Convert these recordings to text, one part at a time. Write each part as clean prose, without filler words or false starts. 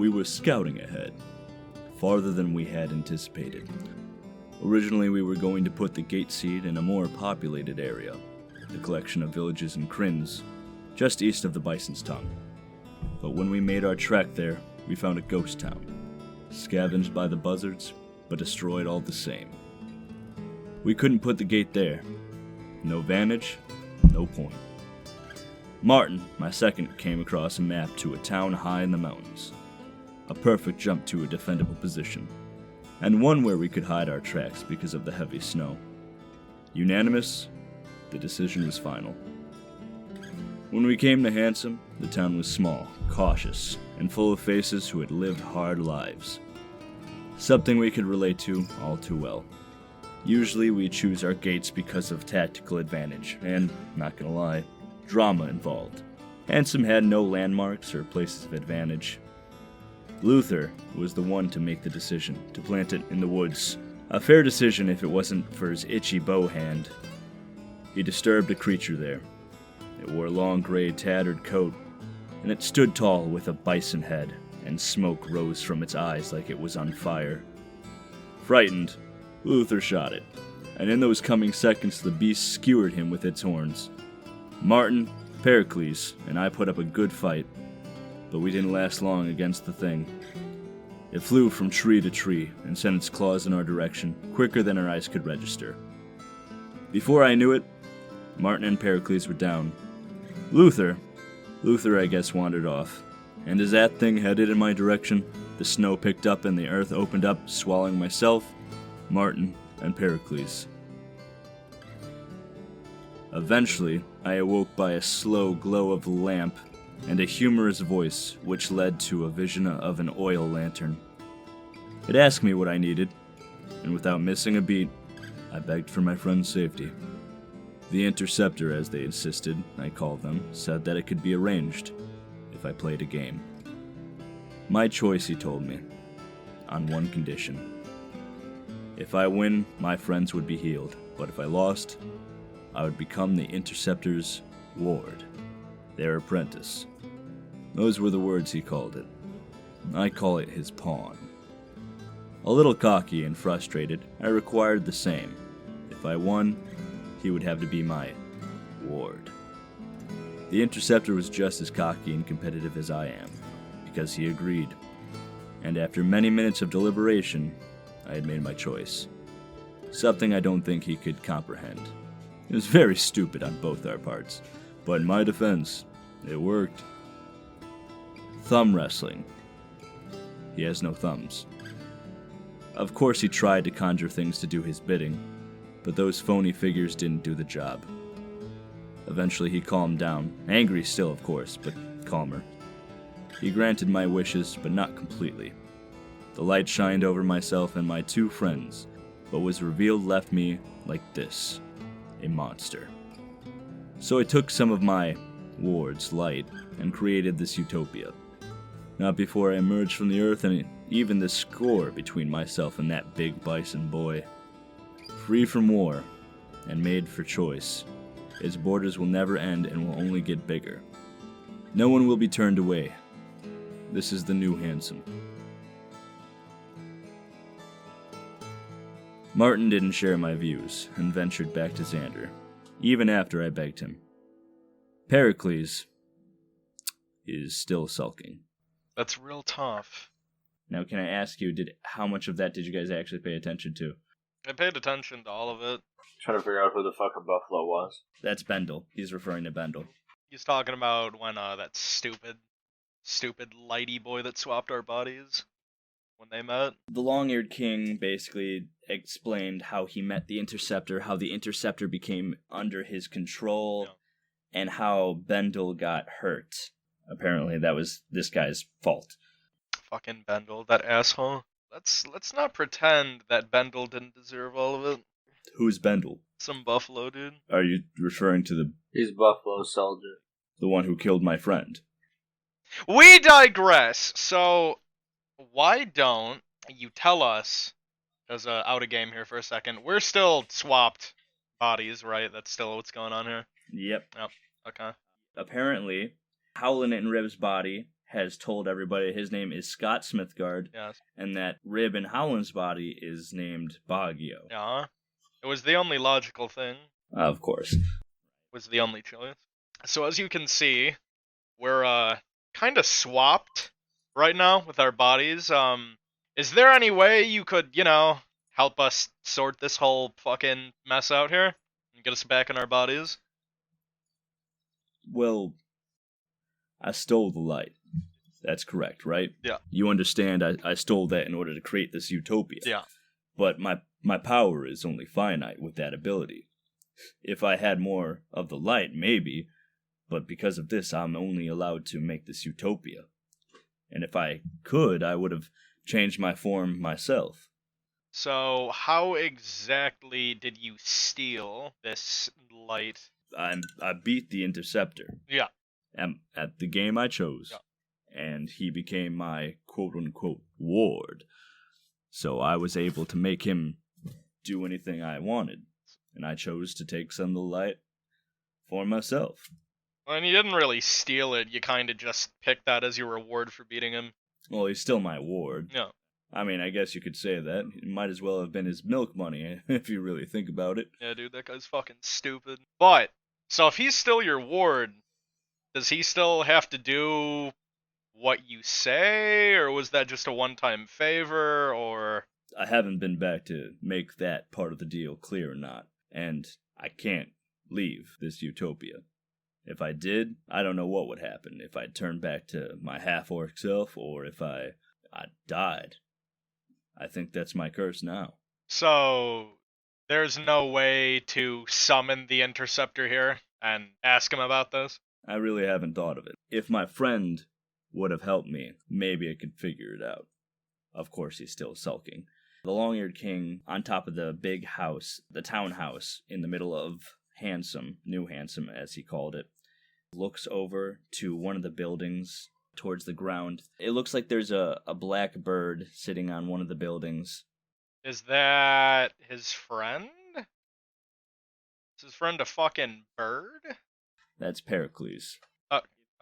we were scouting ahead, farther than we had anticipated. Originally, we were going to put the gate seed in a more populated area, the collection of villages and crins, just east of the Bison's Tongue. But when we made our trek there, we found a ghost town, scavenged by the buzzards, but destroyed all the same. We couldn't put the gate there. No vantage, no point. Martin, my second, came across a map to a town high in the mountains. A perfect jump to a defendable position, and one where we could hide our tracks because of the heavy snow. Unanimous, the decision was final. When we came to Hansome, the town was small, cautious, and full of faces who had lived hard lives. Something we could relate to all too well. Usually we choose our gates because of tactical advantage, and, not gonna lie, drama involved. Hansome had no landmarks or places of advantage. Luther was the one to make the decision to plant it in the woods. A fair decision if it wasn't for his itchy bow hand. He disturbed a creature there. It wore a long gray tattered coat, and it stood tall with a bison head, and smoke rose from its eyes like it was on fire. Frightened, Luther shot it, and in those coming seconds the beast skewered him with its horns. Martin, Pericles, and I put up a good fight, but we didn't last long against the thing. It flew from tree to tree and sent its claws in our direction, quicker than our eyes could register. Before I knew it, Martin and Pericles were down. Luther, I guess, wandered off, and as that thing headed in my direction, the snow picked up and the earth opened up, swallowing myself, Martin, and Pericles. Eventually, I awoke by a slow glow of a lamp and a humorous voice, which led to a vision of an oil lantern. It asked me what I needed, and without missing a beat, I begged for my friend's safety. The interceptor, as they insisted I call them, said that it could be arranged if I played a game. My choice, he told me, on one condition. If I win, my friends would be healed, but if I lost, I would become the interceptor's ward, their apprentice. Those were the words he called it. I call it his pawn. A little cocky and frustrated, I required the same. If I won, he would have to be my ward. The interceptor was just as cocky and competitive as I am, because he agreed. And after many minutes of deliberation, I had made my choice. Something I don't think he could comprehend. It was very stupid on both our parts, but in my defense, it worked. Thumb wrestling. He has no thumbs. Of course he tried to conjure things to do his bidding, but those phony figures didn't do the job. Eventually he calmed down, angry still of course, but calmer. He granted my wishes, but not completely. The light shined over myself and my two friends. What was revealed left me like this, a monster. So I took some of my ward's light and created this utopia. Not before I emerged from the earth and even the score between myself and that big bison boy. Free from war and made for choice. Its borders will never end and will only get bigger. No one will be turned away. This is the new Hansome. Martin didn't share my views and ventured back to Xander, even after I begged him. Pericles is still sulking. That's real tough. Now, can I ask you, how much of that did you guys actually pay attention to? I paid attention to all of it. Trying to figure out who the fuck a buffalo was. That's Bendel. He's referring to Bendel. He's talking about when that stupid lighty boy that swapped our bodies when they met. The long-eared king basically explained how he met the Interceptor, how the Interceptor became under his control, and how Bendel got hurt. Apparently that was this guy's fault. Fucking Bendel, that asshole. Let's not pretend that Bendel didn't deserve all of it. Who's Bendel? Some buffalo dude. Are you referring to He's Buffalo Soldier. the one who killed my friend? We digress. So, why don't you tell us, as out of game here for a second, we're still swapped bodies, right? That's still what's going on here? Yep. Yep. Okay. Apparently, Howland and Riv's body has told everybody his name is Scott Smithgard, Yes. and that Rib in Howland's body is named Baggio. Yeah. It was the only logical thing. Of course. Was the only choice. So as you can see, we're kind of swapped right now with our bodies. Is there any way you could, help us sort this whole fucking mess out here and get us back in our bodies? Well, I stole the light. That's correct, right? Yeah. You understand I stole that in order to create this utopia. Yeah. But my power is only finite with that ability. If I had more of the light, maybe, but because of this, I'm only allowed to make this utopia. And if I could, I would have changed my form myself. So how exactly did you steal this light? I beat the Interceptor. Yeah. At the game I chose. Yeah. And he became my quote-unquote ward. So I was able to make him do anything I wanted. And I chose to take some of the light for myself. And you didn't really steal it, you kind of just picked that as your reward for beating him. Well, he's still my ward. Yeah. I mean, I guess you could say that. It might as well have been his milk money, if you really think about it. Yeah, dude, that guy's fucking stupid. But, so if he's still your ward, does he still have to do what you say, or was that just a one-time favor, or... I haven't been back to make that part of the deal clear or not, and I can't leave this utopia. If I did, I don't know what would happen, if I turned back to my half-orc self, or if I died. I think that's my curse now. So, there's no way to summon the Interceptor here and ask him about this? I really haven't thought of it. If my friend would have helped me, maybe I could figure it out. Of course, he's still sulking. The long-eared king, on top of the big house, the townhouse, in the middle of Hansome, New Hansome as he called it, looks over to one of the buildings towards the ground. It looks like there's a black bird sitting on one of the buildings. Is that his friend? Is his friend a fucking bird? That's Pericles.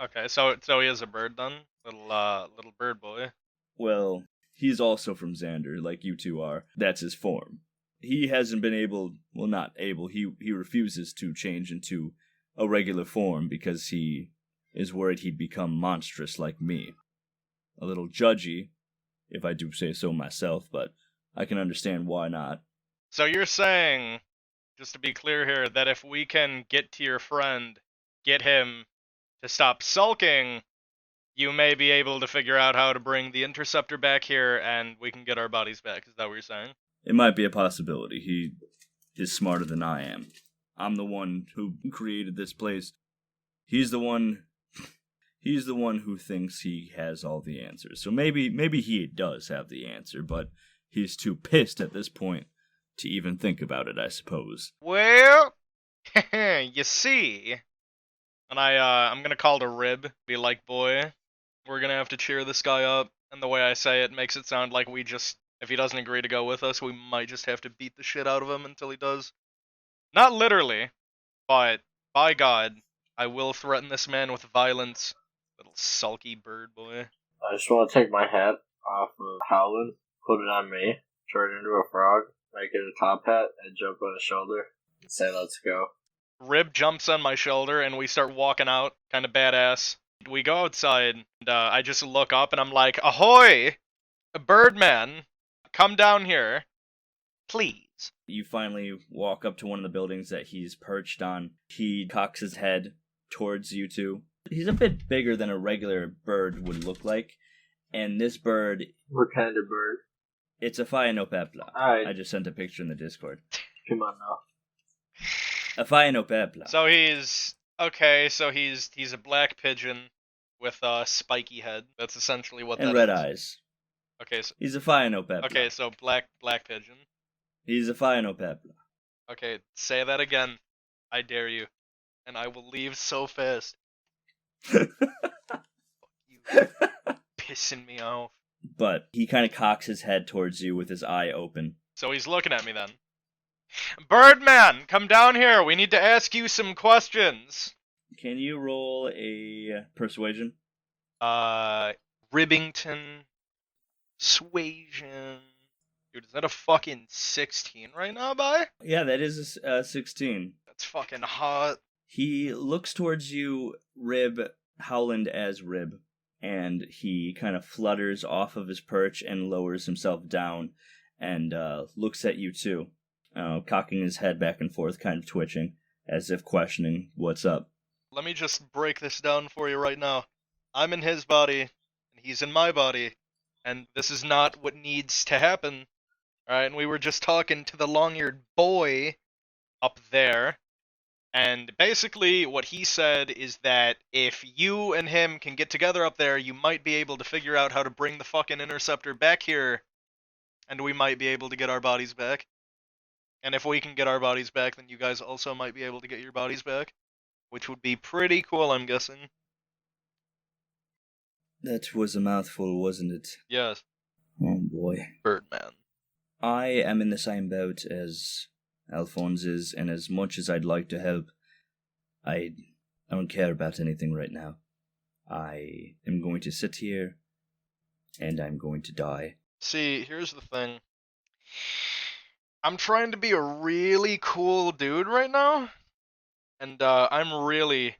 Okay, so he is a bird then? Little bird boy. Well, he's also from Xander, like you two are. That's his form. He hasn't been able, well, not able, he refuses to change into a regular form because he is worried he'd become monstrous like me. A little judgy, if I do say so myself, but I can understand why not. So you're saying, just to be clear here, that if we can get to your friend, get him to stop sulking, you may be able to figure out how to bring the Interceptor back here and we can get our bodies back. Is that what you're saying? It might be a possibility. He is smarter than I am. I'm the one who created this place. He's the one who thinks he has all the answers. So maybe he does have the answer, but he's too pissed at this point to even think about it, I suppose. Well, you see, and I'm gonna call to Rib, be like, boy, we're gonna have to cheer this guy up, and the way I say it makes it sound like if he doesn't agree to go with us, we might just have to beat the shit out of him until he does. Not literally, but by God, I will threaten this man with violence. Little sulky bird boy. I just want to take my hat off of Howland, put it on me, turn it into a frog, make it a top hat, and jump on his shoulder, and say, let's go. Rib jumps on my shoulder, and we start walking out, kind of badass. We go outside, and I just look up, and I'm like, ahoy! Birdman, come down here. Please. You finally walk up to one of the buildings that he's perched on. He cocks his head towards you two. He's a bit bigger than a regular bird would look like. And this bird... What kind of bird? It's a phainopepla. Alright. I just sent a picture in the Discord. Come on now. A phainopepla. So he's... Okay, so he's a black pigeon with a spiky head. That's essentially what that is. And red eyes. Okay, so... He's a phainopepla. Okay, so black pigeon. He's a phainopepla. Okay, say that again. I dare you. And I will leave so fast. You pissing me off. But he kind of cocks his head towards you with his eye open. So he's looking at me then. Birdman, come down here. We need to ask you some questions. Can you roll a persuasion? Ribbington, Suasion. Dude, is that a fucking 16 right now, bye? Yeah, that is a 16. That's fucking hot. He looks towards you, Howland as Rib, and he kind of flutters off of his perch and lowers himself down and looks at you too, cocking his head back and forth, kind of twitching, as if questioning what's up. Let me just break this down for you right now. I'm in his body, and he's in my body, and this is not what needs to happen. Alright, and we were just talking to the long-eared boy up there, and basically what he said is that if you and him can get together up there, you might be able to figure out how to bring the fucking interceptor back here, and we might be able to get our bodies back. And if we can get our bodies back, then you guys also might be able to get your bodies back, which would be pretty cool, I'm guessing. That was a mouthful, wasn't it? Yes. Oh boy. Birdman. I am in the same boat as Alfonse is, and as much as I'd like to help, I don't care about anything right now. I am going to sit here, and I'm going to die. See, here's the thing. I'm trying to be a really cool dude right now, and I'm really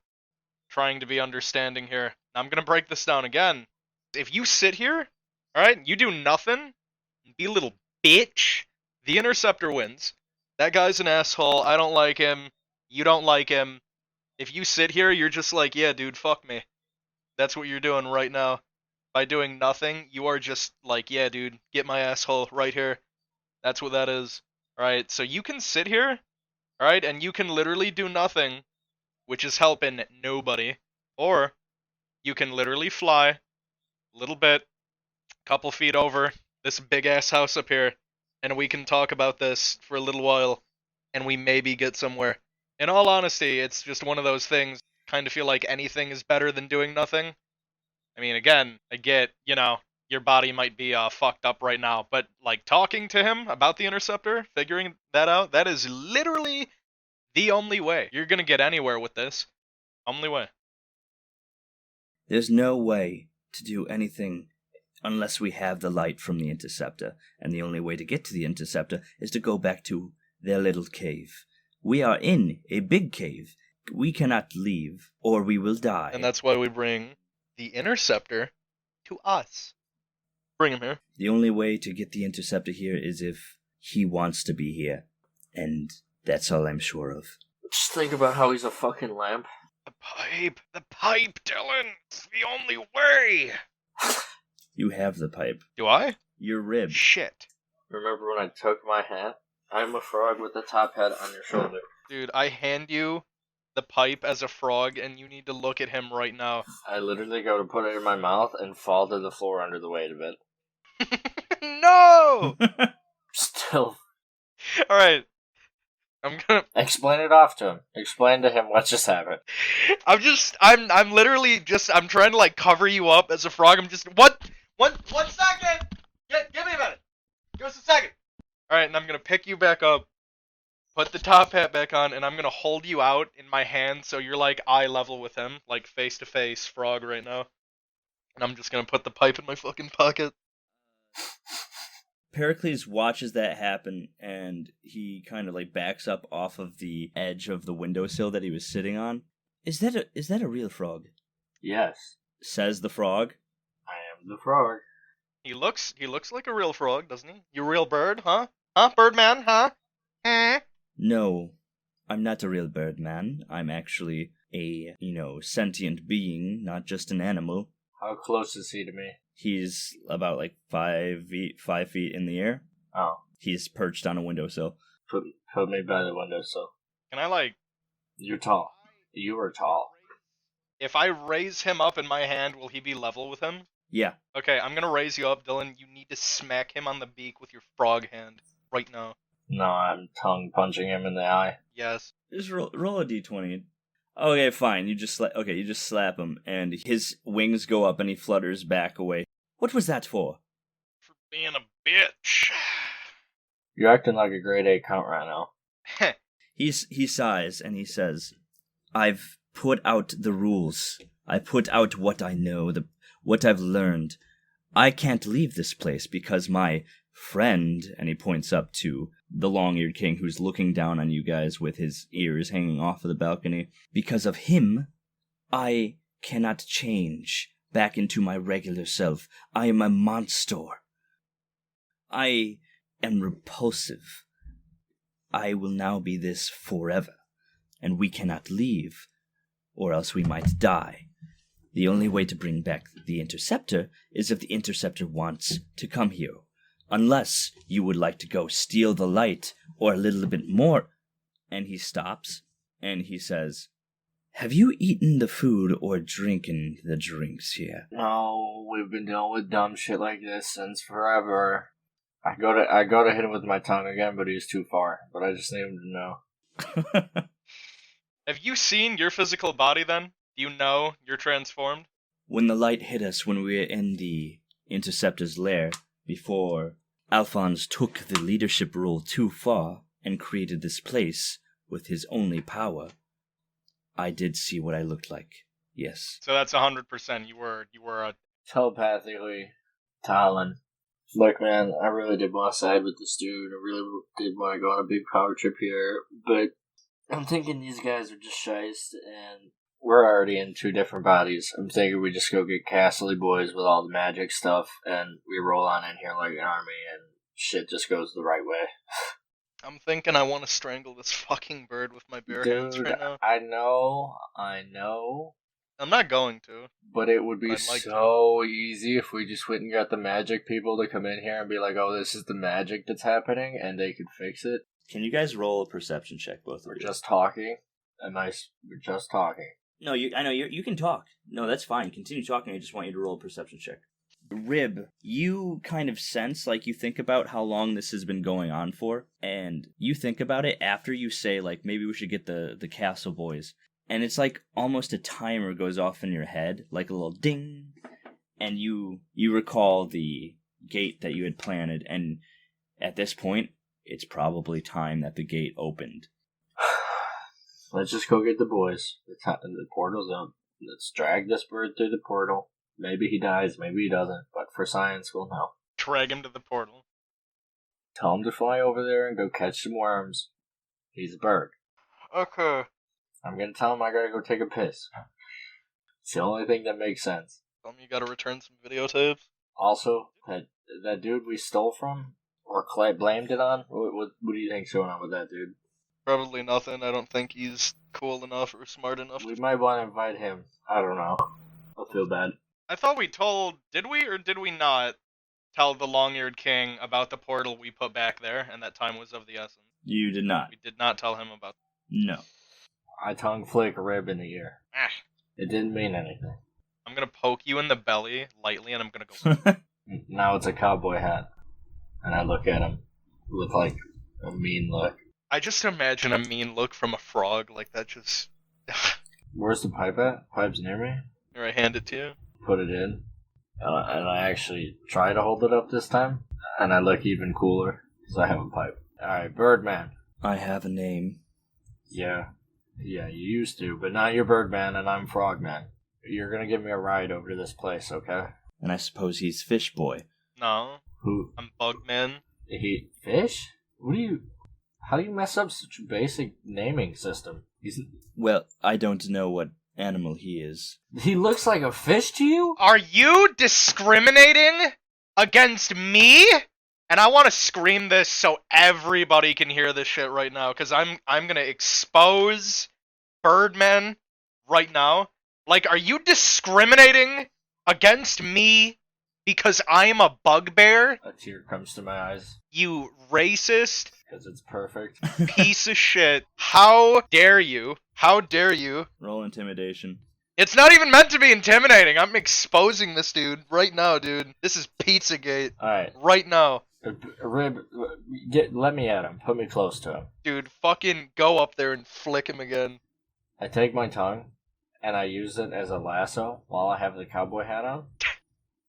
trying to be understanding here. I'm gonna break this down again. If you sit here, alright, you do nothing, be a little bitch, the interceptor wins. That guy's an asshole, I don't like him, you don't like him. If you sit here, you're just like, yeah, dude, fuck me. That's what you're doing right now. By doing nothing, you are just like, yeah, dude, get my asshole right here. That's what that is. Alright, so you can sit here, alright, and you can literally do nothing, which is helping nobody. Or, you can literally fly a little bit, couple feet over this big ass house up here, and we can talk about this for a little while, and we maybe get somewhere. In all honesty, it's just one of those things, kind of feel like anything is better than doing nothing. I mean, again, I get, you know, your body might be fucked up right now, but like talking to him about the interceptor, figuring that out, that is literally the only way you're gonna get anywhere with this. Only way. There's no way to do anything unless we have the light from the interceptor, and the only way to get to the interceptor is to go back to their little cave. We are in a big cave. We cannot leave, or we will die. And that's why we bring the interceptor to us. Bring him here. The only way to get the interceptor here is if he wants to be here, and that's all I'm sure of. Just think about how he's a fucking lamp. The pipe, Dylan. It's the only way. You have the pipe. Do I? Your rib. Shit. Remember when I took my hat? I'm a frog with a top hat on your shoulder. Dude, I hand you the pipe as a frog, and you need to look at him right now. I literally go to put it in my mouth and fall to the floor under the weight of it. No! Still. Alright. I'm gonna Explain it off to him. Explain to him what just happened. I'm literally just, I'm trying to like cover you up as a frog. I'm just, one second! Give me a minute! Give us a second! Alright, and I'm gonna pick you back up, put the top hat back on, and I'm gonna hold you out in my hand so you're like eye level with him, like face to face frog right now. And I'm just gonna put the pipe in my fucking pocket. Pericles watches that happen, and he kind of like backs up off of the edge of the windowsill that he was sitting on. Is that a real frog? Yes. Says the frog. I am the frog. He looks like a real frog, doesn't he? You real bird, huh? Huh, Birdman, huh? No, I'm not a real bird man. I'm actually a, sentient being, not just an animal. How close is he to me? He's about like 5 feet in the air. Oh. He's perched on a windowsill. Put me by the windowsill. Can I like... You're tall. You are tall. If I raise him up in my hand, will he be level with him? Yeah. Okay, I'm gonna raise you up, Dylan. You need to smack him on the beak with your frog hand right now. No, I'm tongue punching him in the eye. Yes. Just roll a d20. Okay, fine. You just slap him, and his wings go up, and he flutters back away. What was that for? For being a bitch. You're acting like a grade 8 count right now. He sighs, and he says, I've put out the rules. I put out what I know, what I've learned. I can't leave this place because my friend, and he points up to the long-eared king who's looking down on you guys with his ears hanging off of the balcony. Because of him, I cannot change back into my regular self. I am a monster. I am repulsive. I will now be this forever, and we cannot leave, or else we might die. The only way to bring back the Interceptor is if the Interceptor wants to come here. Unless you would like to go steal the light, or a little bit more. And he stops, and he says, have you eaten the food or drinking the drinks here? No, we've been dealing with dumb shit like this since forever. I go to hit him with my tongue again, but he's too far. But I just need him to know. Have you seen your physical body then? Do you know you're transformed? When the light hit us when we were in the Interceptor's lair, before Alfonse took the leadership role too far and created this place with his only power, I did see what I looked like. Yes. So that's 100%. You were a... Telepathically, Talon. Look, man, I really did want to side with this dude. I really did want to go on a big power trip here, but I'm thinking these guys are just shiced, and we're already in two different bodies. I'm thinking we just go get Castle Boys with all the magic stuff, and we roll on in here like an army, and shit just goes the right way. I'm thinking I want to strangle this fucking bird with my bare hands Dude, right now. I know. I'm not going to. But it would be I'd like so easy if we just went and got the magic people to come in here and be like, oh, this is the magic that's happening, and they could fix it. Can you guys roll a perception check, both of We're you? just talking. We're just talking. No, I know, you can talk. No, that's fine. Continue talking. I just want you to roll a perception check. Rib, you kind of sense, like, you think about how long this has been going on for, and you think about it after you say, like, maybe we should get the Castle Boys. And it's like almost a timer goes off in your head, like a little ding, and you recall the gate that you had planted, and at this point, it's probably time that the gate opened. Let's just go get the boys. The portal's up. Let's drag this bird through the portal. Maybe he dies, maybe he doesn't, but for science, we'll know. Drag him to the portal. Tell him to fly over there and go catch some worms. He's a bird. Okay. I'm gonna tell him I gotta go take a piss. It's the only thing that makes sense. Tell me you gotta return some videotapes. Also, that dude we stole from, or blamed it on, what do you think's going on with that dude? Probably nothing. I don't think he's cool enough or smart enough. We might want to invite him. I don't know. I'll feel bad. I thought we told... Did we or did we not tell the long-eared king about the portal we put back there, and that time was of the essence? You did not. We did not tell him about... No. I tongue flick a rib in the ear. Ah. It didn't mean anything. I'm gonna poke you in the belly lightly, and I'm gonna go... Now it's a cowboy hat. And I look at him with, like, a mean look. I just imagine a mean look from a frog, like that just... Where's the pipe at? Pipe's near me. Here, I hand it to you. Put it in. And I actually try to hold it up this time. And I look even cooler, because I have a pipe. Alright, Birdman. I have a name. Yeah, you used to, but now you're Birdman and I'm Frogman. You're gonna give me a ride over to this place, okay? And I suppose he's Fish Boy. No. Who? I'm Bugman. Fish? How do you mess up such a basic naming system? Well, I don't know what animal he is. He looks like a fish to you? Are you discriminating against me? And I want to scream this so everybody can hear this shit right now, because I'm gonna expose Birdman right now. Like, are you discriminating against me because I am a bugbear? A tear comes to my eyes. You racist Because it's perfect. piece of shit. How dare you? How dare you? Roll intimidation. It's not even meant to be intimidating. I'm exposing this dude right now, dude. This is Pizzagate. Alright. Right now. Rib, let me at him. Put me close to him. Dude, fucking go up there and flick him again. I take my tongue, and I use it as a lasso while I have the cowboy hat on.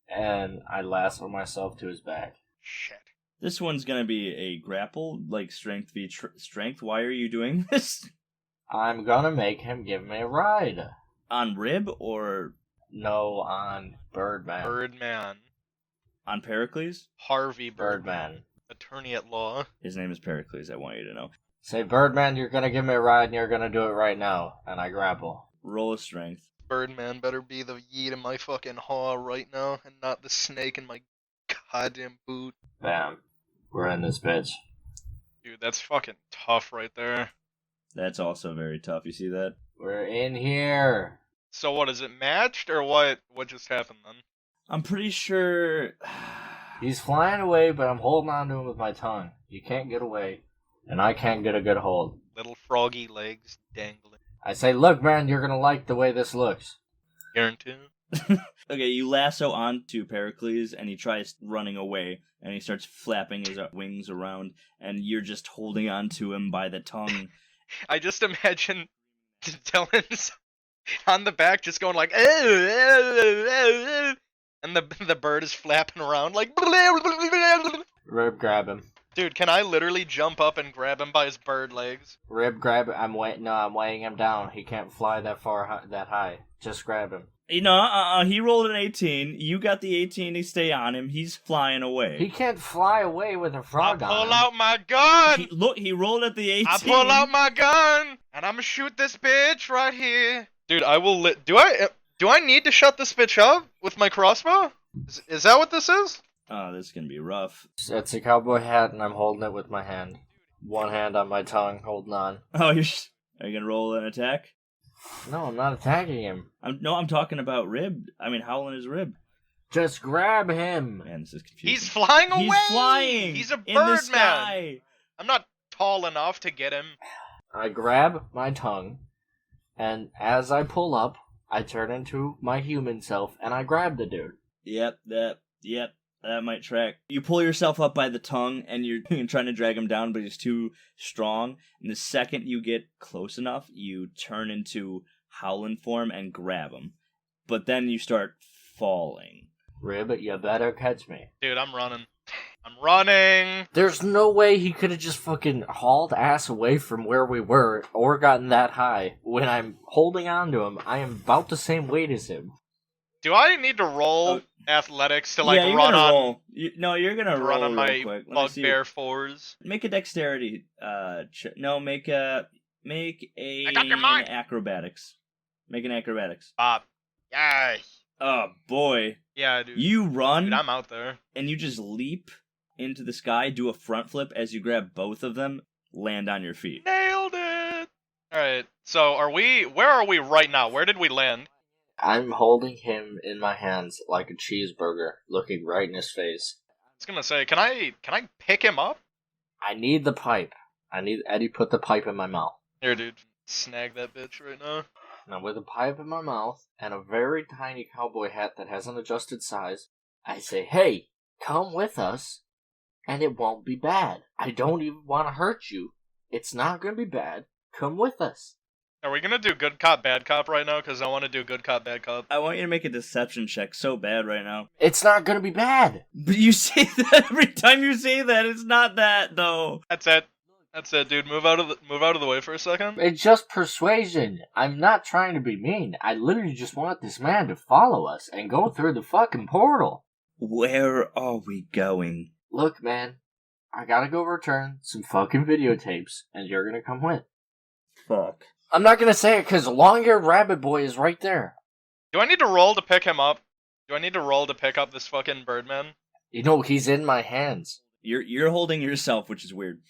And I lasso myself to his back. Shit. This one's gonna be a grapple, like strength v strength. Why are you doing this? I'm gonna make him give me a ride. On Rib or... No, on Birdman. Birdman. On Pericles? Harvey Birdman. Attorney at law. His name is Pericles, I want you to know. Say, Birdman, you're gonna give me a ride and you're gonna do it right now. And I grapple. Roll a strength. Birdman better be the yeet in my fucking haw right now and not the snake in my goddamn boot. Bam. We're in this bitch. Dude, that's fucking tough right there. That's also very tough. You see that? We're in here. So what, is it matched or what? What just happened then? I'm pretty sure... He's flying away, but I'm holding on to him with my tongue. You can't get away, and I can't get a good hold. Little froggy legs dangling. I say, look, man, you're gonna like the way this looks. Guaranteed. Okay, you lasso onto Pericles, and he tries running away, and he starts flapping his wings around, and you're just holding onto him by the tongue. I just imagine Dylan's on the back just going like, and the bird is flapping around like, Rib grab him. dude, can I literally jump up and grab him by his bird legs? Rib grab him. I'm weighing him down. He can't fly that far, that high. Just grab him. You know, he rolled an 18. You got the 18 to stay on him. He's flying away. He can't fly away with a I frog on pull him. out my gun! He rolled at the 18. I pull out my gun! And I'm gonna shoot this bitch right here. Dude, I will do I need to shut this bitch up with my crossbow? Is that what this is? Oh, this is gonna be rough. It's a cowboy hat, and I'm holding it with my hand. One hand on my tongue, holding on. Oh, are you gonna roll an attack? No, I'm not attacking him. I'm talking about Rib. I mean, Howland is Rib. Just grab him. Man, this is confusing. He's flying away! He's flying! He's a in the birdman! sky! I'm not tall enough to get him. I grab my tongue, and as I pull up, I turn into my human self, and I grab the dude. Yep, that might track. You pull yourself up by the tongue, and you're trying to drag him down, but he's too strong. And the second you get close enough, you turn into Howland form and grab him. But then you start falling. Rib, you better catch me. Dude, I'm running. I'm running! There's no way he could have just fucking hauled ass away from where we were, or gotten that high. When I'm holding on to him, I am about the same weight as him. Do I need to roll athletics to Yeah, you're run gonna on roll. You're gonna to roll run on real my quick. Let me see. bugbear fours? Make a dexterity. Make an I got your mind. acrobatics. Make an acrobatics. Bob. Yeah. Oh boy, Yeah, dude. you run Dude, I'm out there. and you just leap into the sky, do a front flip as you grab both of them, land on your feet. Nailed it! Alright, so where are we right now? Where did we land? I'm holding him in my hands like a cheeseburger, looking right in his face. I was gonna say, can I pick him up? I need the pipe. I need Eddie put the pipe in my mouth. Here, dude. Snag that bitch right now. Now, with a pipe in my mouth and a very tiny cowboy hat that has an adjusted size, I say, hey, come with us, and it won't be bad. I don't even want to hurt you. It's not going to be bad. Come with us. Are we gonna do good cop, bad cop right now? Because I want to do good cop, bad cop. I want you to make a deception check so bad right now. It's not going to be bad. But you say that every time you say that. It's not that though. That's it. That's it, dude. Move out of the way for a second. It's just persuasion. I'm not trying to be mean. I literally just want this man to follow us and go through the fucking portal. Where are we going? Look, man, I gotta go return some fucking videotapes, and you're gonna come with. Fuck. I'm not gonna say it because Long-Haired Rabbit Boy is right there. Do I need to roll to pick him up? Do I need to roll to pick up this fucking Birdman? You know, he's in my hands. You're holding yourself, which is weird.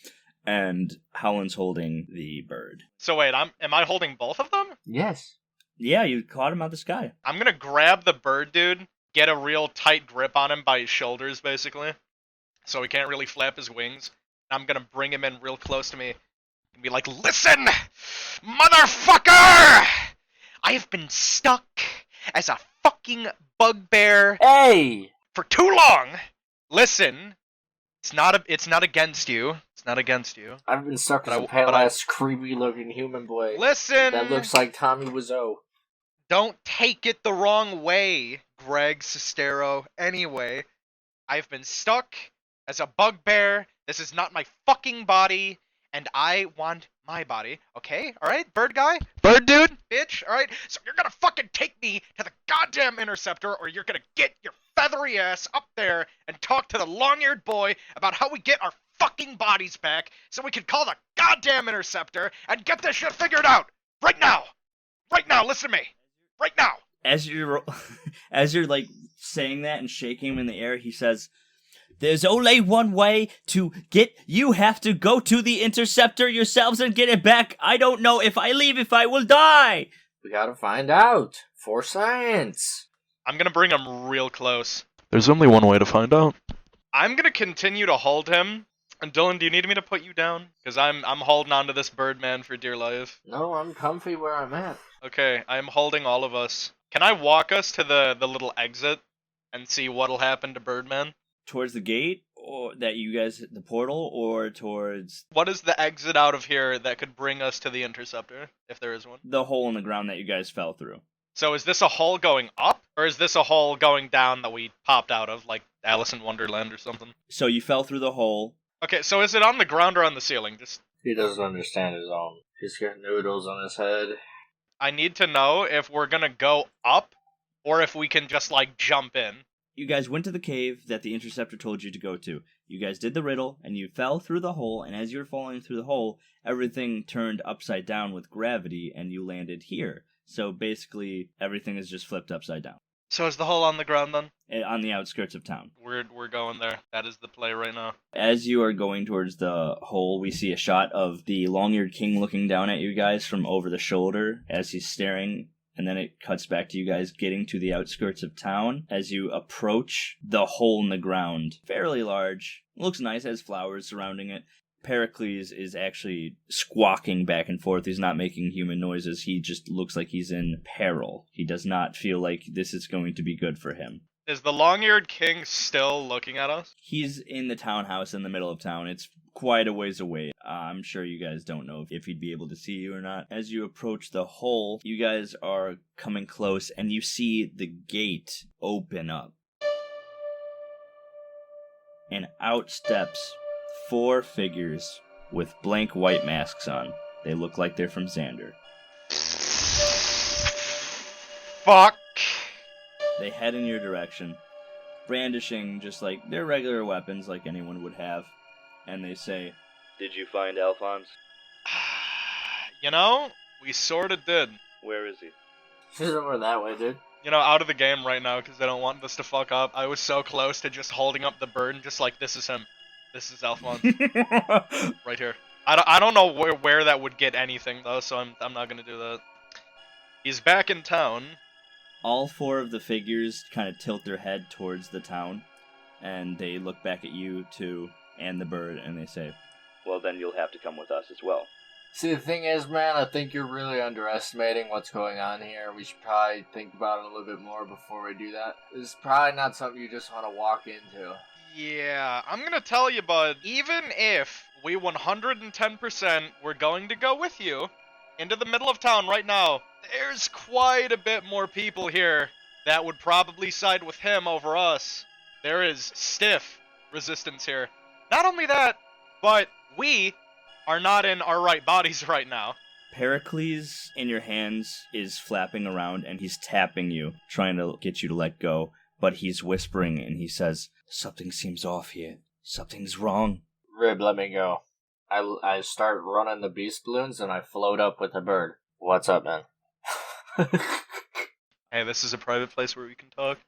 And Howland's holding the bird. So wait, am I holding both of them? Yes. Yeah, you caught him out of the sky. I'm gonna grab the bird dude, get a real tight grip on him by his shoulders, basically, so he can't really flap his wings. I'm gonna bring him in real close to me and be like, listen, motherfucker! I have been stuck as a fucking bugbear Hey! for too long. Listen, it's not against you. It's not against you. I've been stuck But as I- a pale but I- ass, creepy looking human boy. Listen! That looks like Tommy Wiseau. Don't take it the wrong way, Greg Sestero. Anyway, I've been stuck as a bugbear. This is not my fucking body, and I want my body, okay? Alright, bird guy? Bird dude? Bitch, alright? So you're gonna fucking take me to the goddamn interceptor, or you're gonna get your feathery ass up there and talk to the long-eared boy about how we get our fucking bodies back so we can call the goddamn interceptor and get this shit figured out! Right now! Right now, listen to me! Right now! As you're like saying that and shaking him in the air, he says, "There's only one way to get. You have to go to the interceptor yourselves and get it back. I don't know if I leave if I will die." We gotta find out. For science. I'm gonna bring him real close. There's only one way to find out. I'm gonna continue to hold him. And Dylan, do you need me to put you down? Because I'm holding on to this Birdman for dear life. No, I'm comfy where I'm at. Okay, I'm holding all of us. Can I walk us to the little exit and see what'll happen to Birdman? Towards the gate, or that you guys, the portal, or towards What is the exit out of here that could bring us to the interceptor, if there is one? the hole in the ground that you guys fell through? So is this a hole going up, or is this a hole going down that we popped out of, like Alice in Wonderland or something? So you fell through the hole. Okay, so is it on the ground or on the ceiling? Just He doesn't understand his own. He's got noodles on his head. I need to know if we're gonna go up, or if we can just, like, jump in. You guys went to the cave that the interceptor told you to go to. You guys did the riddle, and you fell through the hole, and as you were falling through the hole, everything turned upside down with gravity, and you landed here. So basically, everything is just flipped upside down. So is the hole on the ground then? On the outskirts of town. We're going there. That is the play right now. As you are going towards the hole, we see a shot of the long-eared king looking down at you guys from over the shoulder as he's staring, and then it cuts back to you guys getting to the outskirts of town. As you approach the hole in the ground, fairly large, looks nice, has flowers surrounding it. Pericles is actually squawking back and forth. He's not making human noises. He just looks like he's in peril. He does not feel like this is going to be good for him. Is the long-eared king still looking at us? He's in the townhouse in the middle of town. It's quite a ways away. I'm sure you guys don't know if he'd be able to see you or not. As you approach the hole, you guys are coming close, and you see the gate open up. And out steps 4 figures with blank white masks on. They look like they're from Xander. Fuck! They head in your direction, brandishing just like their regular weapons like anyone would have. And they say, "Did you find Alfonse?" You know, we sorta did. "Where is he?" She's over that way, dude. You know, out of the game right now because they don't want this to fuck up. I was so close to just holding up the bird and just like, this is him. This is Alfonse. Right here. I don't know where that would get anything though, so I'm not gonna do that. He's back in town. All 4 of the figures kind of tilt their head towards the town, and they look back at you two and the bird, and they say, "Well, then you'll have to come with us as well." See, the thing is, man, I think you're really underestimating what's going on here. We should probably think about it a little bit more before we do that. It's probably not something you just want to walk into. Yeah, I'm gonna tell you, bud, even if we 110% were going to go with you into the middle of town right now, there's quite a bit more people here that would probably side with him over us. There is stiff resistance here. Not only that, but we are not in our right bodies right now. Pericles in your hands is flapping around, and he's tapping you, trying to get you to let go, but he's whispering, and he says, "Something seems off here. Something's wrong." Rib, let me go. I start running the beast balloons and I float up with the bird. What's up, man? Hey, this is a private place where we can talk.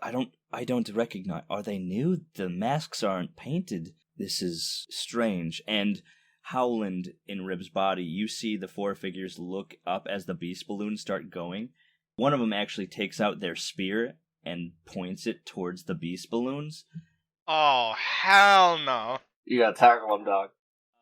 I don't recognize. Are they new? The masks aren't painted. This is strange. And Howland in Rib's body, you see the 4 figures look up as the beast balloons start going. One of them actually takes out their spear and points it towards the beast balloons. Oh, hell no. You gotta tackle him, dog.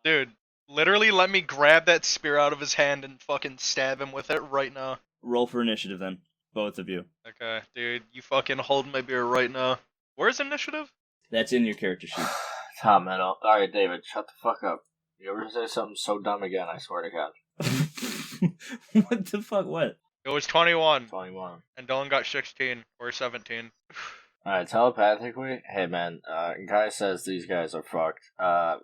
Dude, literally let me grab that spear out of his hand and fucking stab him with it right now. Roll for initiative then, both of you. Okay, dude, you fucking hold my beer right now. Where's initiative? That's in your character sheet. Tom, man. Alright, David, shut the fuck up. You ever say something so dumb again, I swear to God. What the fuck, what? It was 21, 21. and Dylan got 16, or 17. Alright, telepathically, hey man, guy says these guys are fucked.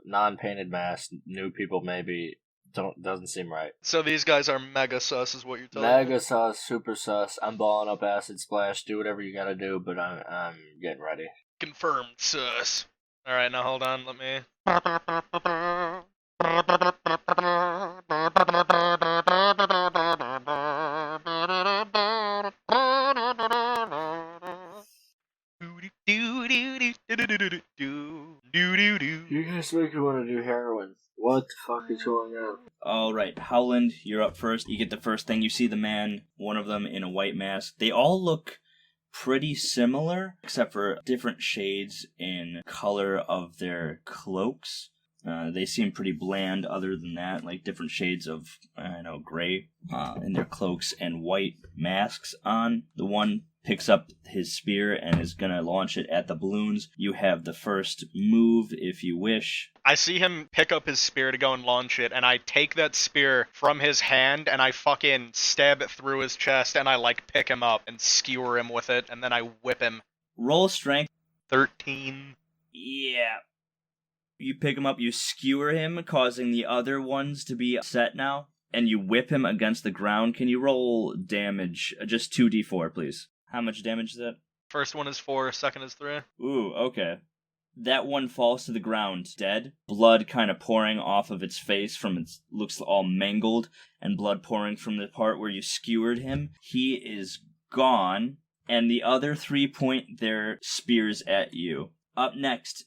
Non-painted mask, new people maybe, Doesn't seem right. So these guys are mega sus, is what you're telling me? Mega sus, super sus. I'm balling up acid splash. Do whatever you gotta do, but I'm getting ready. Confirmed sus. Alright, now hold on, let me... You guys make me want to do heroin. What the fuck is going on? Alright, Howland, you're up first. You get the first thing. You see the man, one of them in a white mask. They all look pretty similar, except for different shades in color of their cloaks. They seem pretty bland other than that, like different shades of, gray in their cloaks and white masks on. The one picks up his spear and is going to launch it at the balloons. You have the first move if you wish. I see him pick up his spear to go and launch it, and I take that spear from his hand and I fucking stab it through his chest and I pick him up and skewer him with it, and then I whip him. Roll strength. 13. Yeah. You pick him up, you skewer him, causing the other ones to be upset now, and you whip him against the ground. Can you roll damage? Just 2d4, please. How much damage is that? First one is 4, second is 3. Ooh, okay. That one falls to the ground, dead. Blood kind of pouring off of its face from its looks all mangled, and blood pouring from the part where you skewered him. He is gone, and the other 3 point their spears at you. Up next,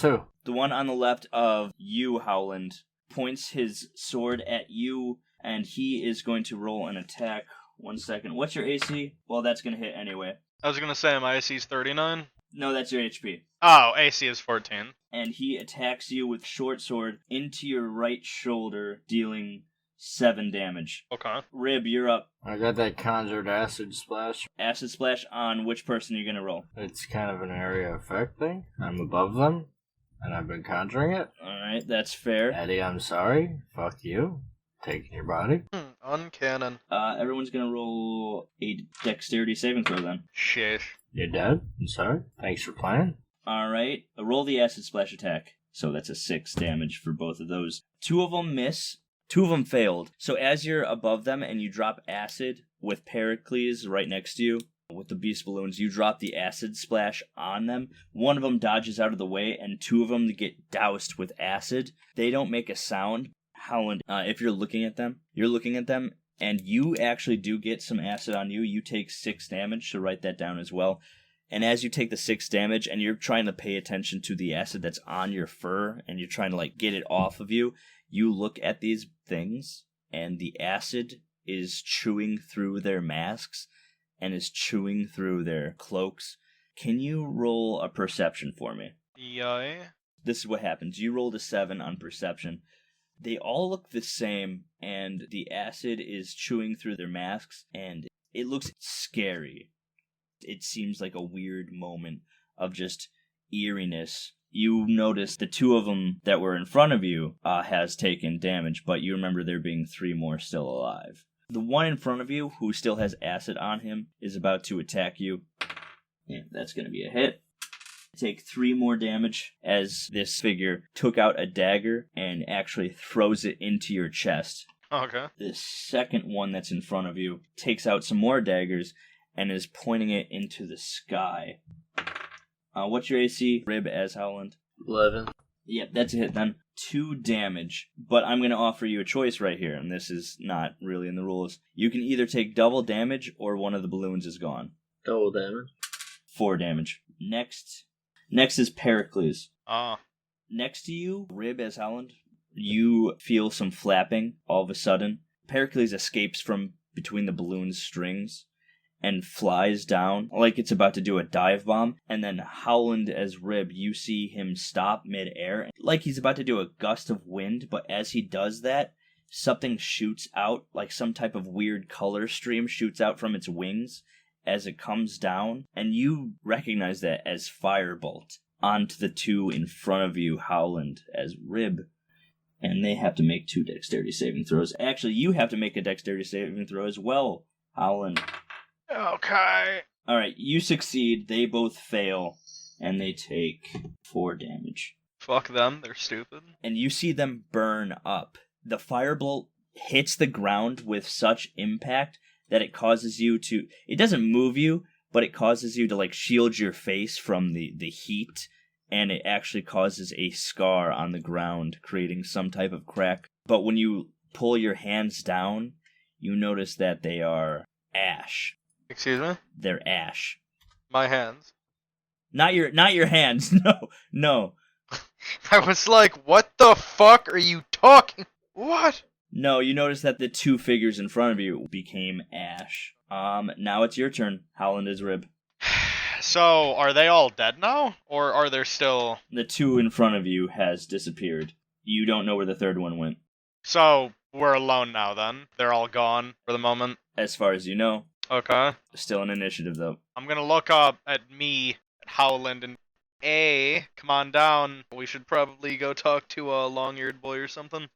too. the one on the left of you, Howland, points his sword at you, and he is going to roll an attack. 1 second. What's your AC? Well, that's going to hit anyway. I was gonna say my AC is 39. No, that's your HP. Oh, AC is 14. And he attacks you with short sword into your right shoulder, dealing 7 damage. Okay. Rib, you're up. I got that conjured acid splash. Acid splash on which person you're going to roll. It's kind of an area effect thing. I'm above them, and I've been conjuring it. Alright, that's fair. Eddie, I'm sorry. Fuck you. Taking your body. Uncannon. Everyone's going to roll a dexterity saving throw then. Shish. You're dead. I'm sorry. Thanks for playing. Alright, roll the acid splash attack. So that's a 6 damage for both of those. 2 of them miss. 2 of them failed. So as you're above them and you drop acid with Pericles right next to you, with the beast balloons, you drop the acid splash on them. 1 of them dodges out of the way, and 2 of them get doused with acid. They don't make a sound. Howland, if you're looking at them, and you actually do get some acid on you. You take 6 damage, so write that down as well. And as you take the 6 damage, and you're trying to pay attention to the acid that's on your fur, and you're trying to get it off of you, you look at these things, and the acid is chewing through their masks, and is chewing through their cloaks. Can you roll a perception for me? Yay. This is what happens. You rolled a 7 on perception. They all look the same, and the acid is chewing through their masks, and it looks scary. It seems like a weird moment of just eeriness. You notice the 2 of them that were in front of you has taken damage, but you remember there being 3 more still alive. The one in front of you, who still has acid on him, is about to attack you. Yeah, that's going to be a hit. Take 3 more damage as this figure took out a dagger and actually throws it into your chest. Okay. The second one that's in front of you takes out some more daggers and is pointing it into the sky. What's your AC, Rib, as Howland? 11. Yep, that's a hit then. 2 damage, but I'm going to offer you a choice right here, and this is not really in the rules. You can either take double damage or one of the balloons is gone. Double damage. 4 damage. Next is Pericles. Ah. Next to you, Rib as Howland, you feel some flapping all of a sudden. Pericles escapes from between the balloon's strings and flies down like it's about to do a dive bomb. And then Howland as Rib, you see him stop midair like he's about to do a gust of wind, but as he does that, something shoots out, like some type of weird color stream shoots out from its wings as it comes down, and you recognize that as Firebolt onto the 2 in front of you, Howland as Rib, and they have to make 2 dexterity saving throws. Actually, you have to make a dexterity saving throw as well, Howland. Okay. Alright, you succeed, they both fail, and they take 4 damage. Fuck them, they're stupid. And you see them burn up The firebolt hits the ground with such impact that it causes you to... It doesn't move you, but it causes you to, like, shield your face from the heat, and it actually causes a scar on the ground, creating some type of crack. But when you pull your hands down, you notice that they are ash. Excuse me? They're ash. My hands. Not your hands, no. I was like, what the fuck are you talking? What? No, you notice that the two figures in front of you became ash. Now it's your turn. Howland is Rib. So, are they all dead now? Or are there still... The two in front of you has disappeared. You don't know where the third one went. So, we're alone now then? They're all gone for the moment? As far as you know. Okay. Still an initiative, though. I'm gonna look up at me, at Howland, and... Hey, come on down. We should probably go talk to a long-eared boy or something.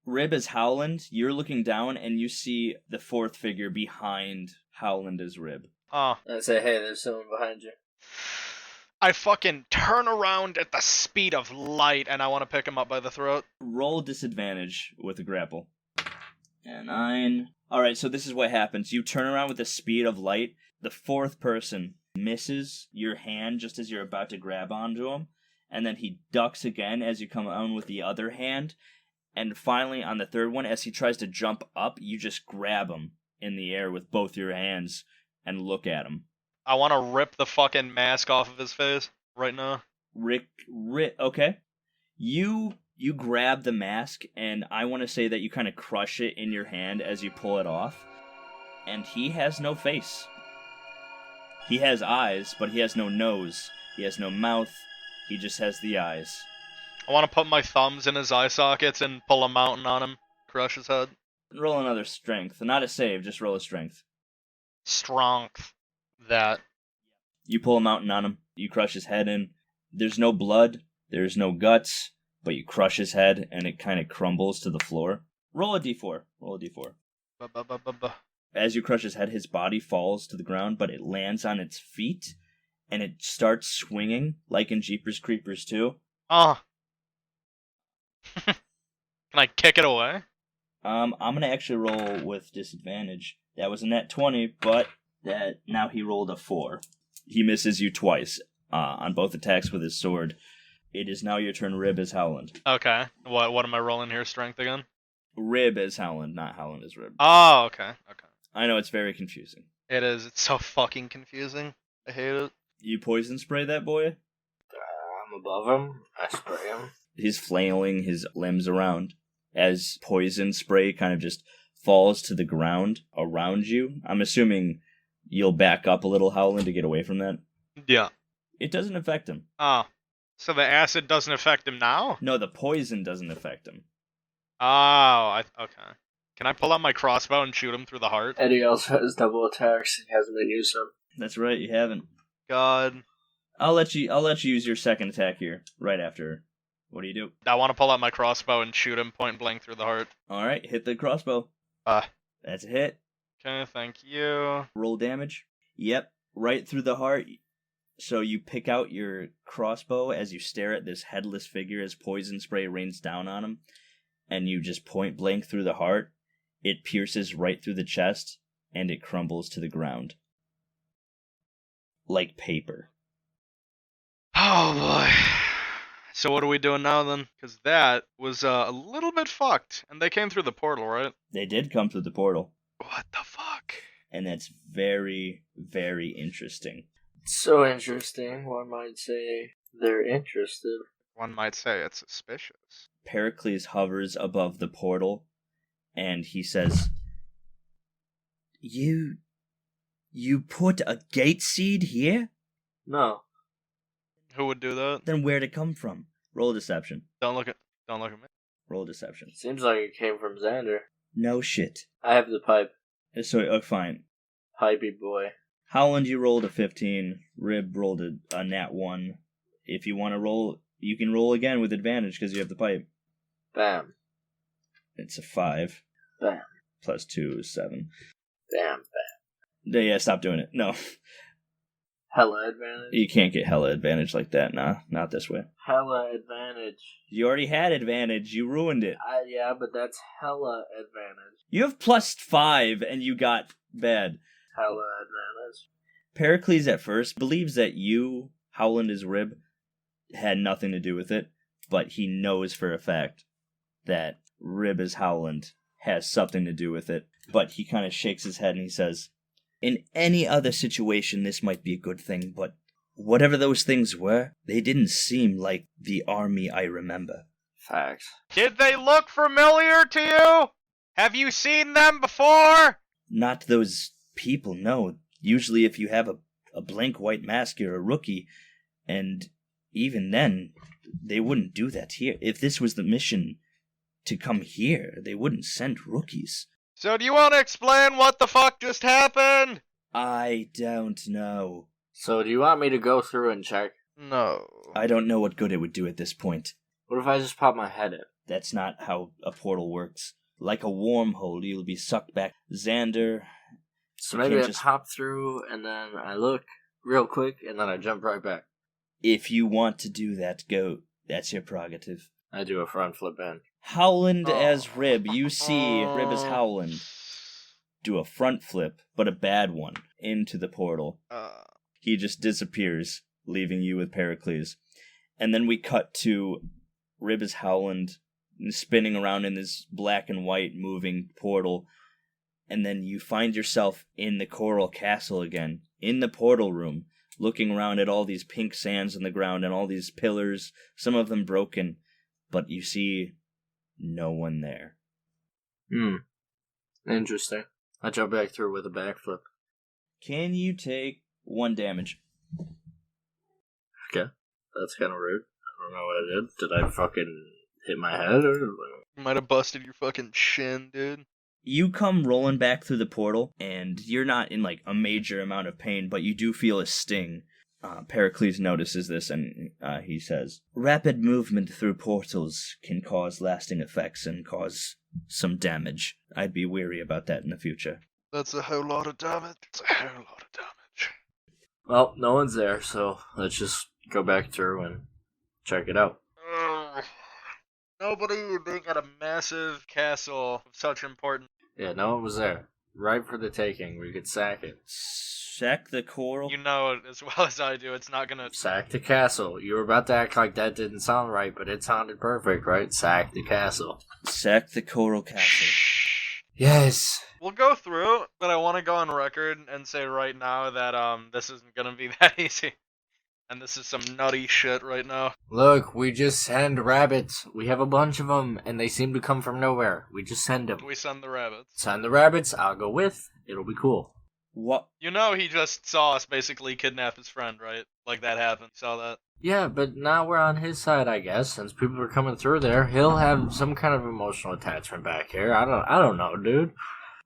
Rib as Howland, you're looking down and you see the fourth figure behind Howland as Rib. Oh. I say, hey, there's someone behind you. I fucking turn around at the speed of light and I want to pick him up by the throat. Roll disadvantage with a grapple. And 9. Alright, so this is what happens. You turn around with the speed of light. The fourth person misses your hand just as you're about to grab onto him. And then he ducks again as you come on with the other hand. And finally, on the third one, as he tries to jump up, you just grab him in the air with both your hands and look at him. I want to rip the fucking mask off of his face right now. Rick, okay. You grab the mask, and I want to say that you kind of crush it in your hand as you pull it off. And he has no face. He has eyes, but he has no nose. He has no mouth. He just has the eyes. I want to put my thumbs in his eye sockets and pull a mountain on him, crush his head. Roll another strength. Not a save, just roll a strength. Strength. That. You pull a mountain on him. You crush his head in. There's no blood. There's no guts. But you crush his head, and it kind of crumbles to the floor. Roll a d4. Roll a d4. As you crush his head, his body falls to the ground, but it lands on its feet, and it starts swinging, like in Jeepers Creepers 2. Oh. Can I kick it away? I'm gonna actually roll with disadvantage. That was a net 20, but now he rolled a 4. He misses you twice on both attacks with his sword. It is now your turn, Rib as Howland. Okay. What am I rolling here? Strength again? Rib as Howland, not Howland as Rib. Oh, okay. Okay. I know, it's very confusing. It is. It's so fucking confusing. I hate it. You poison spray that boy? I'm above him. I spray him. He's flailing his limbs around as poison spray kind of just falls to the ground around you. I'm assuming you'll back up a little, Howland, to get away from that. Yeah. It doesn't affect him. Oh. So the acid doesn't affect him now? No, the poison doesn't affect him. Oh, okay. Can I pull out my crossbow and shoot him through the heart? Eddie also has double attacks. He hasn't been used some. That's right, you haven't. God. I'll let you use your second attack here, right after. What do you do? I want to pull out my crossbow and shoot him point blank through the heart. Alright, hit the crossbow. That's a hit. Okay, thank you. Roll damage. Yep, right through the heart. So you pick out your crossbow as you stare at this headless figure as poison spray rains down on him, and you just point blank through the heart. It pierces right through the chest, and it crumbles to the ground. Like paper. Oh boy. So what are we doing now then? Because that was a little bit fucked. And they came through the portal, right? They did come through the portal. What the fuck? And that's very, very interesting. So interesting, one might say they're interested. One might say it's suspicious. Pericles hovers above the portal, and he says, You put a gate seed here? No. Who would do that? Then where'd it come from? Roll deception. Don't look at me. Roll deception. Seems like it came from Xander. No shit. I have the pipe. So, fine. Pipey boy. Howland, you rolled a 15. Rib rolled a nat 1. If you want to roll, you can roll again with advantage because you have the pipe. Bam. It's a 5. Bam. Plus 2 is 7. Bam, bam. Yeah, stop doing it. No. Hella advantage? You can't get hella advantage like that, nah. Not this way. Hella advantage. You already had advantage. You ruined it. Yeah, but that's hella advantage. You have +5 and you got bad. Hella advantage. Pericles at first believes that you, Howland, his rib, had nothing to do with it, but he knows for a fact that Rib as Howland has something to do with it. But he kind of shakes his head and he says, in any other situation this might be a good thing, but whatever those things were, they didn't seem like the army I remember. Facts. Did they look familiar to you? Have you seen them before? Not those people, no. Usually if you have a blank white mask, you're a rookie, and even then, they wouldn't do that here. If this was the mission to come here, they wouldn't send rookies. So do you want to explain what the fuck just happened? I don't know. So do you want me to go through and check? No. I don't know what good it would do at this point. What if I just pop my head in? That's not how a portal works. Like a wormhole, you'll be sucked back. Xander... So You maybe can't I just- pop through and then I look real quick and then I jump right back. If you want to do that, go. That's your prerogative. I do a front flip in. Howland as Rib. You see Rib as Howland do a front flip, but a bad one, into the portal. He just disappears, leaving you with Pericles. And then we cut to Rib as Howland spinning around in this black and white moving portal. And then you find yourself in the Coral Castle again, in the portal room, looking around at all these pink sands on the ground and all these pillars, some of them broken, but you see no one there. Interesting. I jump back through with a backflip. Can you take 1 damage? Okay. That's kind of rude. I don't know what I did. Did I fucking hit my head or... You might have busted your fucking shin, dude. You come rolling back through the portal, and you're not in, like, a major amount of pain, but you do feel a sting. Pericles notices this, and he says, rapid movement through portals can cause lasting effects and cause some damage. I'd be wary about that in the future. That's a whole lot of damage. It's a whole lot of damage. Well, no one's there, so let's just go back through and check it out. Nobody being at a massive castle of such importance. Yeah, no one was there. Right for the taking. We could sack it. Sack the coral? You know it as well as I do. It's not gonna... Sack the castle. You were about to act like that didn't sound right, but it sounded perfect, right? Sack the castle. Sack the coral castle. Yes. We'll go through, but I want to go on record and say right now that this isn't gonna be that easy. And this is some nutty shit right now. Look, we just send rabbits. We have a bunch of them, and they seem to come from nowhere. We just send them. We send the rabbits. Send the rabbits, I'll go with. It'll be cool. What? You know he just saw us basically kidnap his friend, right? Like that happened. Saw that? Yeah, but now we're on his side, I guess. Since people are coming through there, he'll have some kind of emotional attachment back here. I don't know, dude.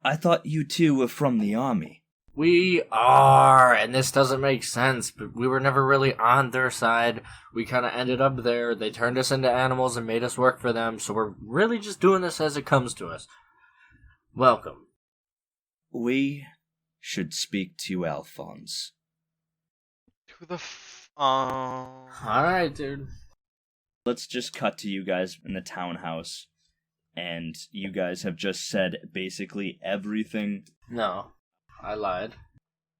I thought you two were from the army. We are, and this doesn't make sense, but we were never really on their side. We kind of ended up there. They turned us into animals and made us work for them, so we're really just doing this as it comes to us. Welcome. We should speak to Alfonse. Who the Alright, dude. Let's just cut to you guys in the townhouse, and you guys have just said basically everything. No, I lied.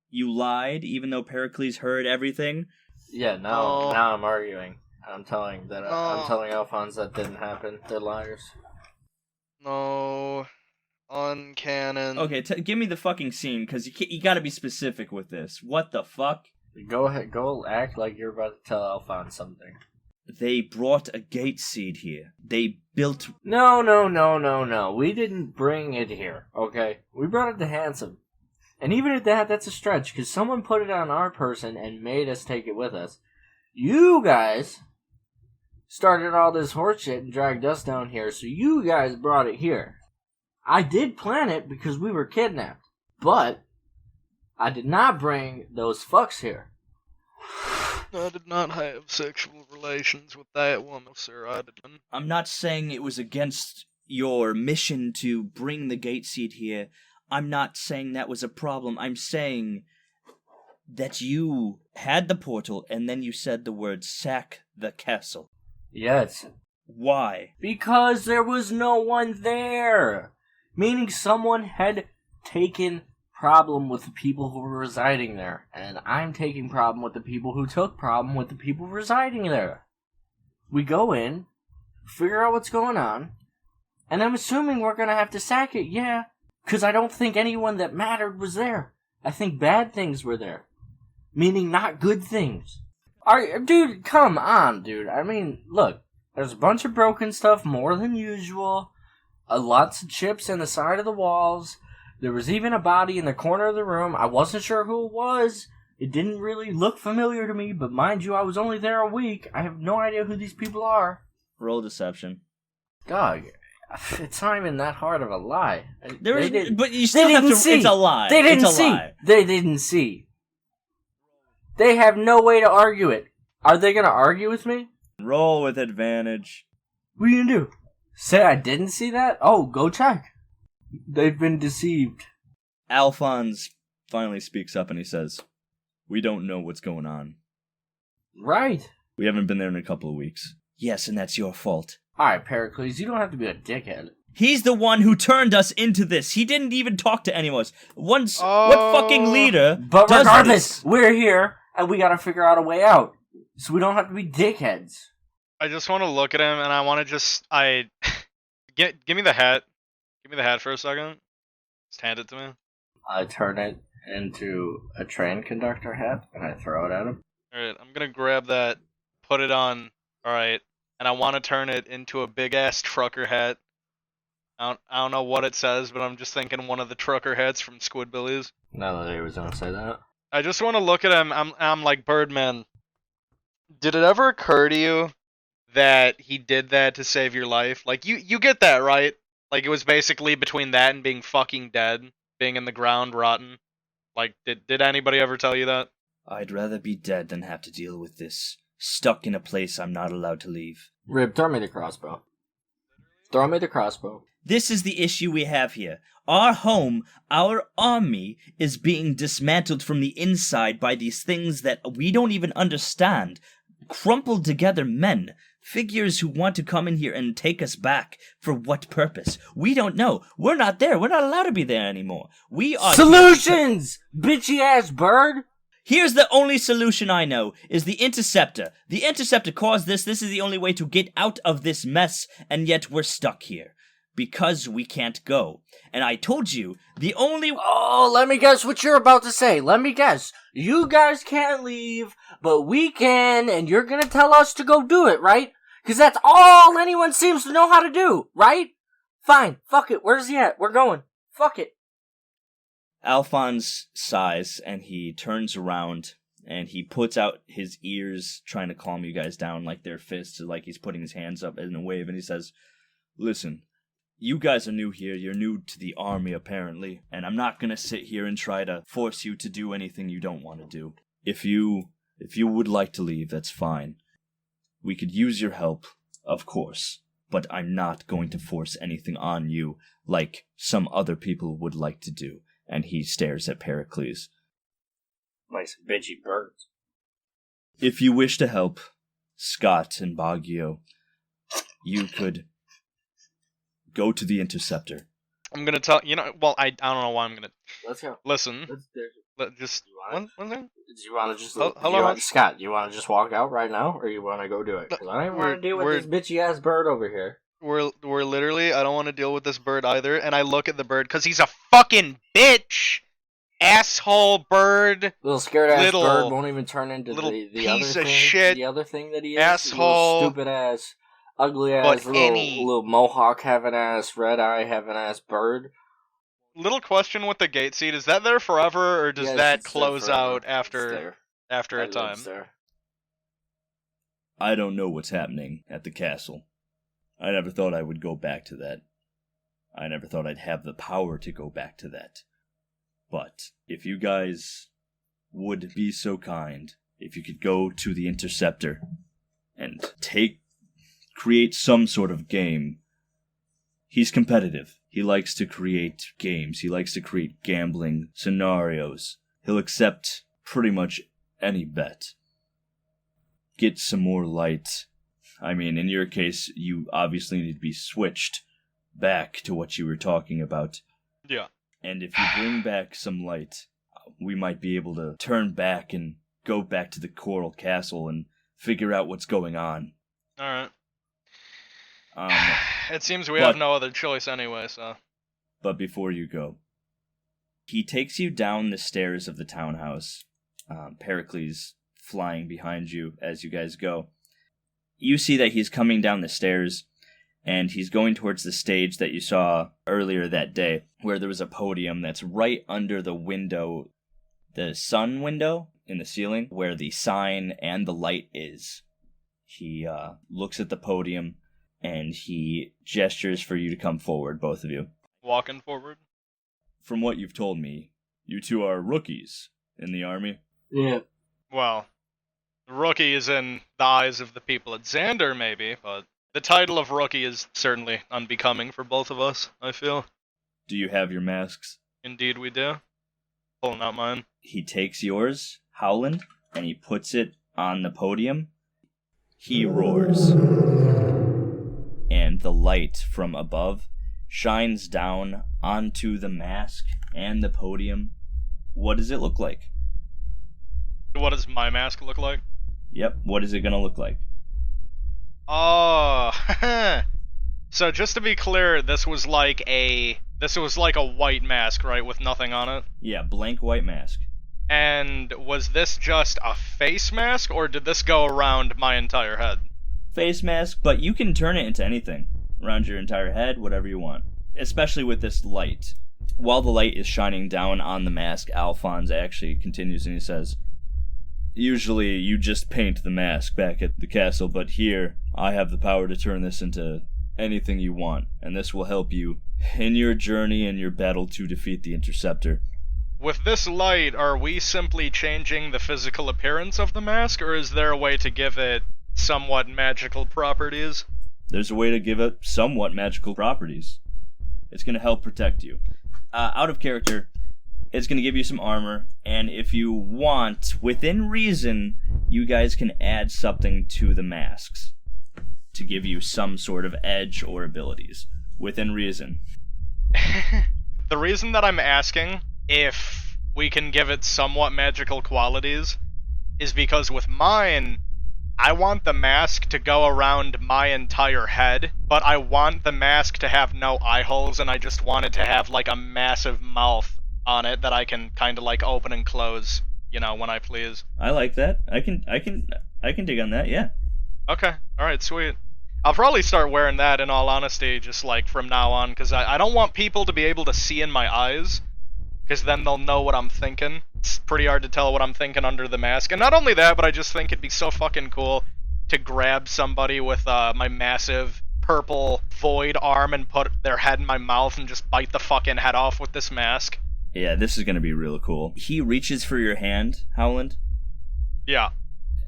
You lied, even though Pericles heard everything? Yeah, now I'm arguing. I'm telling Alphonse that didn't happen. They're liars. No. Uncanon. Okay, give me the fucking scene, because you gotta be specific with this. What the fuck? Go ahead, go act like you're about to tell Alphonse something. They brought a gate seed here. They built... No. We didn't bring it here, okay? We brought it to Hansome. And even at that, that's a stretch, because someone put it on our person and made us take it with us. You guys started all this horseshit and dragged us down here, so you guys brought it here. I did plan it because we were kidnapped, but I did not bring those fucks here. I did not have sexual relations with that woman, sir. I didn't. I'm not saying it was against your mission to bring the gate seed here. I'm not saying that was a problem. I'm saying that you had the portal and then you said the word sack the castle. Yes. Why? Because there was no one there. Meaning someone had taken problem with the people who were residing there. And I'm taking problem with the people who took problem with the people residing there. We go in, figure out what's going on, and I'm assuming we're going to have to sack it, yeah. Because I don't think anyone that mattered was there. I think bad things were there. Meaning not good things. Dude, come on, dude. I mean, look. There's a bunch of broken stuff, more than usual. Lots of chips in the side of the walls. There was even a body in the corner of the room. I wasn't sure who it was. It didn't really look familiar to me, but mind you, I was only there a week. I have no idea who these people are. Roll deception. Dog, it's not even that hard of a lie. But you still have to... See. It's a lie. They didn't it's a see. Lie. They didn't see. They have no way to argue it. Are they going to argue with me? Roll with advantage. What are you going to do? Say I didn't see that? Oh, go check. They've been deceived. Alfonse finally speaks up and he says, "We don't know what's going on. Right. We haven't been there in a couple of weeks." "Yes, and that's your fault." Alright, Pericles, you don't have to be a dickhead. He's the one who turned us into this. He didn't even talk to anyone else. What fucking leader But does regardless, this? we're here, and we gotta figure out a way out. So we don't have to be dickheads. I just want to look at him, and I want to just give me the hat. Give me the hat for a second. Just hand it to me. I turn it into a train conductor hat, and I throw it at him. Alright, I'm gonna grab that, put it on, alright, and I want to turn it into a big-ass trucker hat. I don't know what it says, but I'm just thinking one of the trucker hats from Squidbillies. Now that he was gonna say that. I just want to look at him, I'm like, Birdman, did it ever occur to you that he did that to save your life? Like, you get that, right? Like, it was basically between that and being fucking dead, being in the ground, rotten. Like, did anybody ever tell you that? I'd rather be dead than have to deal with this. Stuck in a place I'm not allowed to leave. Rib, throw me the crossbow. Throw me the crossbow. This is the issue we have here. Our home, our army, is being dismantled from the inside by these things that we don't even understand. Crumpled together men. Figures who want to come in here and take us back. For what purpose? We don't know. We're not there. We're not allowed to be there anymore. We are... Solutions! Bitchy ass bird! Here's the only solution I know, is the Interceptor. The Interceptor caused this. This is the only way to get out of this mess, and yet we're stuck here. Because we can't go. And I told you, the only... Oh, let me guess what you're about to say. Let me guess. You guys can't leave, but we can, and you're gonna tell us to go do it, right? Because that's all anyone seems to know how to do, right? Fine, fuck it, where's he at? We're going. Fuck it. Alphonse sighs, and he turns around, and he puts out his ears, trying to calm you guys down like they're fists, like he's putting his hands up in a wave, and he says, "Listen, you guys are new here, you're new to the army apparently, and I'm not gonna sit here and try to force you to do anything you don't want to do. If you would like to leave, that's fine. We could use your help, of course, but I'm not going to force anything on you like some other people would like to do." And he stares at Pericles. Nice bitchy birds. "If you wish to help Scott and Baggio, you could go to the Interceptor." I'm gonna tell, well, I don't know why I'm gonna... Let's go. Listen, Do you want to just... Hello? Scott, you want to just walk out right now, or you want to go do it? Because I don't want to deal with this bitchy ass bird over here. We're literally, I don't want to deal with this bird either, and I look at the bird, because he's a fucking bitch! Asshole bird! Little scared ass bird won't even turn into little the piece other of thing. shit. The other thing that he is. Asshole. Little stupid ass, ugly ass, little mohawk having ass, red eye having ass bird. Little question with the gate seat, is that there forever, or does that close out after a time? I don't know what's happening at the castle. I never thought I would go back to that. I never thought I'd have the power to go back to that. But if you guys would be so kind, if you could go to the Interceptor and create some sort of game. He's competitive. He likes to create games. He likes to create gambling scenarios. He'll accept pretty much any bet. Get some more light. I mean, in your case, you obviously need to be switched back to what you were talking about. Yeah. And if you bring back some light, we might be able to turn back and go back to the Coral Castle and figure out what's going on. Alright. It seems we have no other choice anyway, so... But before you go, he takes you down the stairs of the townhouse, Pericles flying behind you as you guys go. You see that he's coming down the stairs, and he's going towards the stage that you saw earlier that day, where there was a podium that's right under the window, the sun window in the ceiling, where the sign and the light is. He looks at the podium, and he gestures for you to come forward, both of you. Walking forward? From what you've told me, you two are rookies in the army. Yeah. Well, rookie is in the eyes of the people at Xander, maybe, but the title of rookie is certainly unbecoming for both of us, I feel. Do you have your masks? Indeed we do. Pulling out mine. He takes yours, Howland, and he puts it on the podium. He roars. And the light from above shines down onto the mask and the podium. What does it look like? What does my mask look like? Yep, what is it gonna look like? Oh, so just to be clear, this was like a white mask, right, with nothing on it? Yeah, blank white mask. And was this just a face mask, or did this go around my entire head? Face mask, but you can turn it into anything. Around your entire head, whatever you want. Especially with this light. While the light is shining down on the mask, Alfonse actually continues and he says, usually you just paint the mask back at the castle, but here I have the power to turn this into anything you want, and this will help you in your journey and your battle to defeat the Interceptor. With this light, are we simply changing the physical appearance of the mask, or is there a way to give it somewhat magical properties? There's a way to give it somewhat magical properties. It's going to help protect you. Out of character, it's going to give you some armor, and if you want, within reason, you guys can add something to the masks to give you some sort of edge or abilities. Within reason. The reason that I'm asking if we can give it somewhat magical qualities is because with mine, I want the mask to go around my entire head, but I want the mask to have no eye holes, and I just want it to have like a massive mouth on it that I can kind of like open and close, you know, when I please. I like that. I can dig on that, yeah. Okay, alright, sweet. I'll probably start wearing that in all honesty, just like from now on, because I don't want people to be able to see in my eyes, because then they'll know what I'm thinking. It's pretty hard to tell what I'm thinking under the mask. And not only that, but I just think it'd be so fucking cool to grab somebody with my massive purple void arm and put their head in my mouth and just bite the fucking head off with this mask. Yeah, this is gonna be real cool. He reaches for your hand, Howland. Yeah.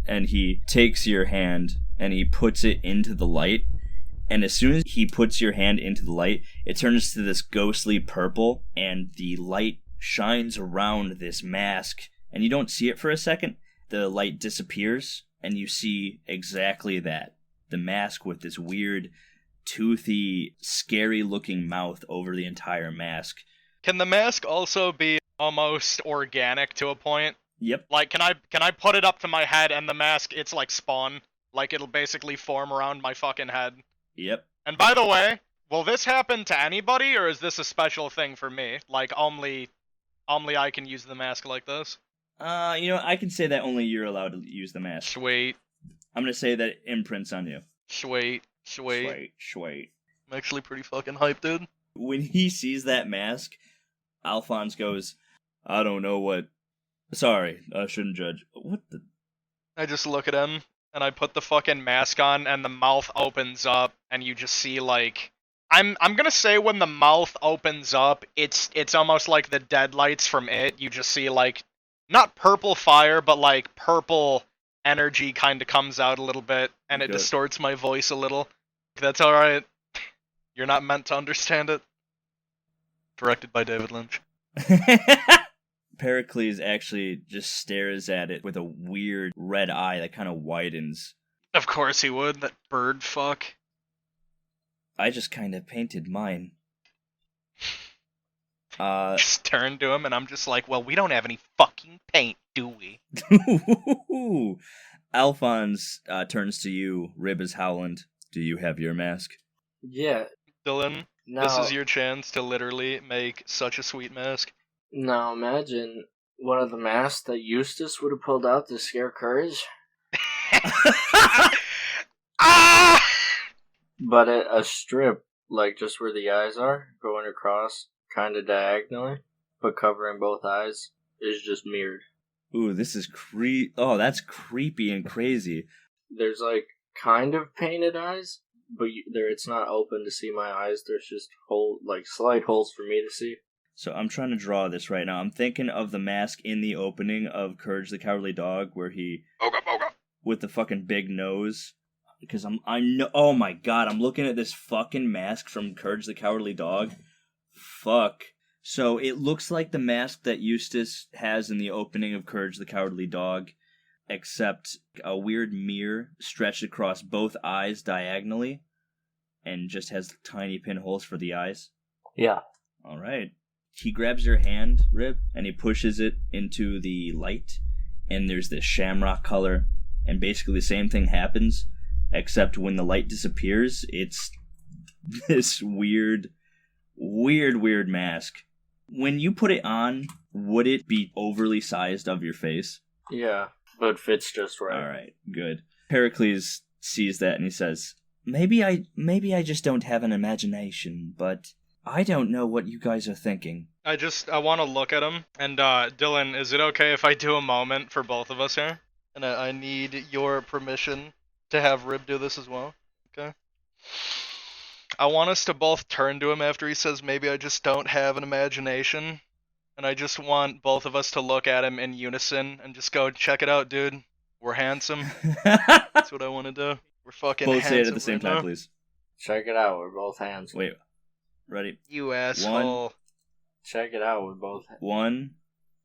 And he takes your hand and he puts it into the light. And as soon as he puts your hand into the light, it turns to this ghostly purple, and the light shines around this mask, and you don't see it for a second. The light disappears, and you see exactly that. The mask with this weird, toothy, scary-looking mouth over the entire mask. Can the mask also be almost organic to a point? Yep. Like, can I put it up to my head and the mask, it's like Spawn? Like, it'll basically form around my fucking head? Yep. And by the way, will this happen to anybody, or is this a special thing for me? Like, only I can use the mask like this? I can say that only you're allowed to use the mask. Sweet. I'm gonna say that it imprints on you. Sweet. I'm actually pretty fucking hyped, dude. When he sees that mask, Alfonse goes, I don't know what... Sorry, I shouldn't judge. What the... I just look at him, and I put the fucking mask on, and the mouth opens up, and you just see, like... I'm gonna say when the mouth opens up, it's almost like the deadlights from It. You just see, like, not purple fire, but, like, purple energy kind of comes out a little bit, and it distorts my voice a little. That's alright. You're not meant to understand it. Directed by David Lynch. Pericles actually just stares at it with a weird red eye that kind of widens. Of course he would, that bird fuck. I just kind of painted mine. Just turn to him and I'm just like, well, we don't have any fucking paint, do we? Alphonse turns to you, Rib as Howland. Do you have your mask? Yeah. Dylan, Now, this is your chance to literally make such a sweet mask. Now imagine one of the masks that Eustace would have pulled out to scare Courage, Ah! but a strip, like just where the eyes are, going across, kind of diagonally, but covering both eyes, is just mirrored. Ooh, this is Oh, that's creepy and crazy. There's like kind of painted eyes, but it's not open to see my eyes. There's just slight holes for me to see. So I'm trying to draw this right now. I'm thinking of the mask in the opening of Courage the Cowardly Dog, where he with the fucking big nose. Because oh my god, I'm looking at this fucking mask from Courage the Cowardly Dog. Fuck. So it looks like the mask that Eustace has in the opening of Courage the Cowardly Dog, except a weird mirror stretched across both eyes diagonally, and just has tiny pinholes for the eyes. Yeah. Alright. He grabs your hand, Rib, and he pushes it into the light, and there's this shamrock color, and basically the same thing happens, except when the light disappears, it's this weird mask. When you put it on, would it be overly sized of your face? Yeah, but fits just right. Alright, good. Pericles sees that and he says, Maybe I just don't have an imagination, but I don't know what you guys are thinking. I want to look at him. And, Dylan, is it okay if I do a moment for both of us here? And I need your permission to have Rib do this as well. Okay? I want us to both turn to him after he says, maybe I just don't have an imagination. And I just want both of us to look at him in unison and just go, check it out, dude. We're handsome. That's what I want to do. We're fucking Both handsome say it at the same right time, now. please. Check it out, we're both hands. Wait. Ready? You asshole. Check it out, we're both. 1,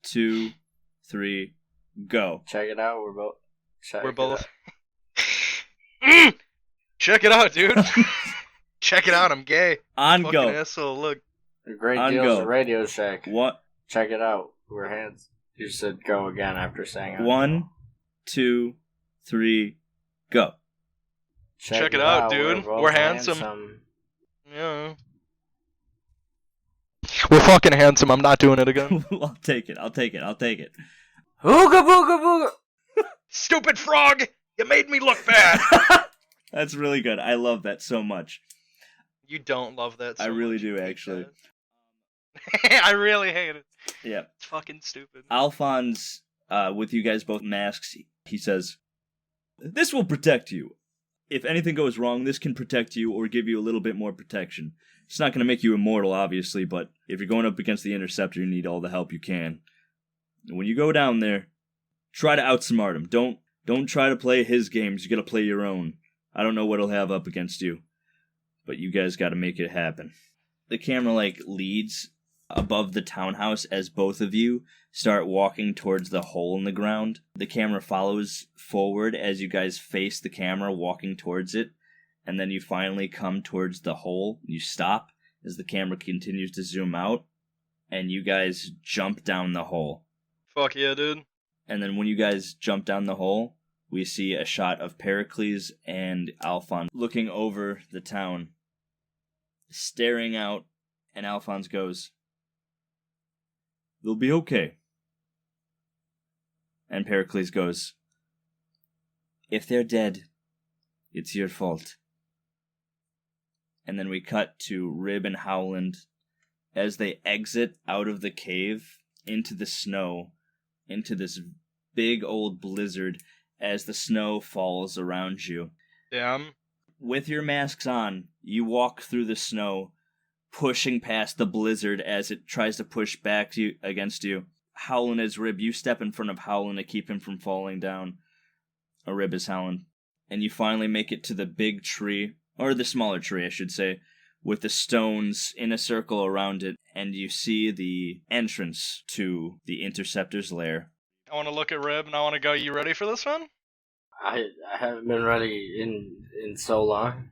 2, 3, go. Check it out, we're both. We're both. Check it out, dude. Check it out, I'm gay. On Fucking go. asshole, look. A great On deals go. of Radio Shack. What? Check it out, we're hands. You said go again after saying it. 1, 2, 3, go. Check it out, dude. both We're handsome. Yeah. We're fucking handsome. I'm not doing it again. I'll take it. Ooga booga booga! Stupid frog! You made me look bad. That's really good. I love that so much. You don't love that so I really much, do, you hate actually. that. I really hate it. Yeah. It's fucking stupid. Alphonse, with you guys both masks, he says, This will protect you. If anything goes wrong, this can protect you or give you a little bit more protection. It's not going to make you immortal, obviously, but if you're going up against the Interceptor, you need all the help you can. When you go down there, try to outsmart him. Don't try to play his games. You got to play your own. I don't know what he'll have up against you, but you guys got to make it happen. The camera leads above the townhouse as both of you start walking towards the hole in the ground. The camera follows forward as you guys face the camera walking towards it, and then you finally come towards the hole. You stop as the camera continues to zoom out, and you guys jump down the hole. Fuck yeah, dude. And then when you guys jump down the hole, we see a shot of Pericles and Alphonse looking over the town, staring out, and Alphonse goes, They'll be okay. And Pericles goes, If they're dead, it's your fault. And then we cut to Rib and Howland as they exit out of the cave into the snow, into this big old blizzard as the snow falls around you. Damn. With your masks on, you walk through the snow, pushing past the blizzard as it tries to push back against you. Howland as Rib, you step in front of Howland to keep him from falling down. Or Rib is Howland. And you finally make it to the big tree, or the smaller tree, I should say, with the stones in a circle around it, and you see the entrance to the Interceptor's lair. I want to look at Rib, and I want to go, you ready for this one? I haven't been ready in so long.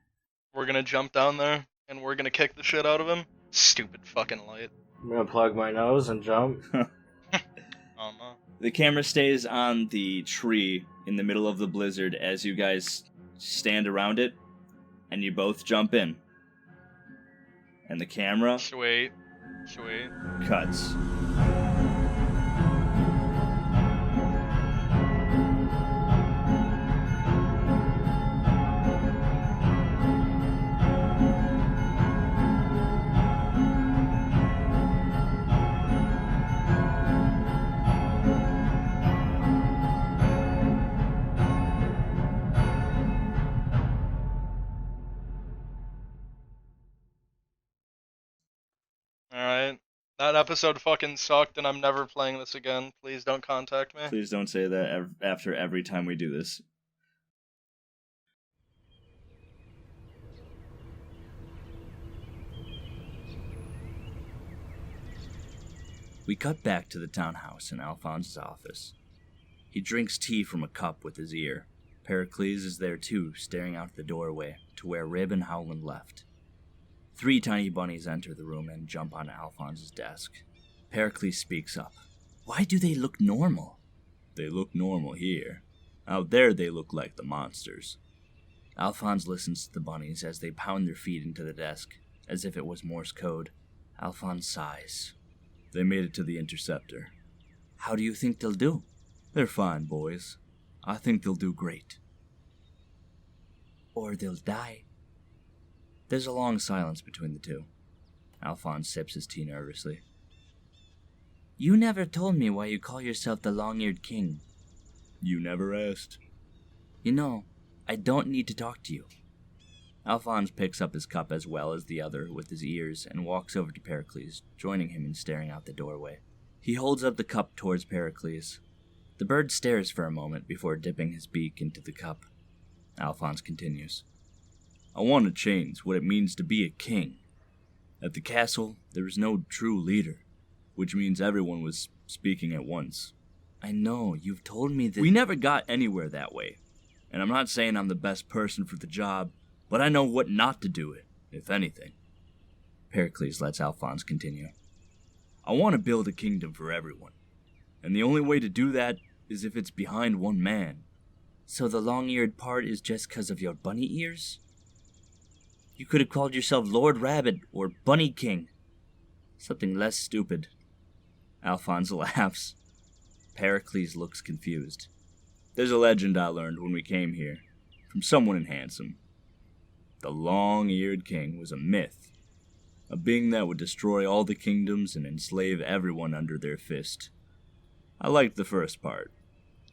We're gonna jump down there, and we're gonna kick the shit out of him. Stupid fucking light. I'm gonna plug my nose and jump. Oh no. The camera stays on the tree in the middle of the blizzard as you guys stand around it, and you both jump in. And the camera Sweet. cuts. Alright. That episode fucking sucked, and I'm never playing this again. Please don't contact me. Please don't say that after every time we do this. We cut back to the townhouse in Alfonse's office. He drinks tea from a cup with his ear. Pericles is there too, staring out the doorway to where Rib and Howland left. 3 tiny bunnies enter the room and jump onto Alfonse's desk. Pericles speaks up. Why do they look normal? They look normal here. Out there they look like the monsters. Alphonse listens to the bunnies as they pound their feet into the desk, as if it was Morse code. Alphonse sighs. They made it to the Interceptor. How do you think they'll do? They're fine, boys. I think they'll do great. Or they'll die. There's a long silence between the two. Alphonse sips his tea nervously. You never told me why you call yourself the Long-Eared King. You never asked. You know, I don't need to talk to you. Alphonse picks up his cup as well as the other with his ears and walks over to Pericles, joining him in staring out the doorway. He holds up the cup towards Pericles. The bird stares for a moment before dipping his beak into the cup. Alphonse continues. I want to change what it means to be a king. At the castle, there was no true leader, which means everyone was speaking at once. I know, you've told me that... We never got anywhere that way, and I'm not saying I'm the best person for the job, but I know what not to do, if anything. Pericles lets Alphonse continue. I want to build a kingdom for everyone, and the only way to do that is if it's behind one man. So the long-eared part is just 'cause of your bunny ears? You could have called yourself Lord Rabbit or Bunny King. Something less stupid. Alphonse laughs. Pericles looks confused. There's a legend I learned when we came here, from someone in Hansome. The long-eared king was a myth, a being that would destroy all the kingdoms and enslave everyone under their fist. I liked the first part,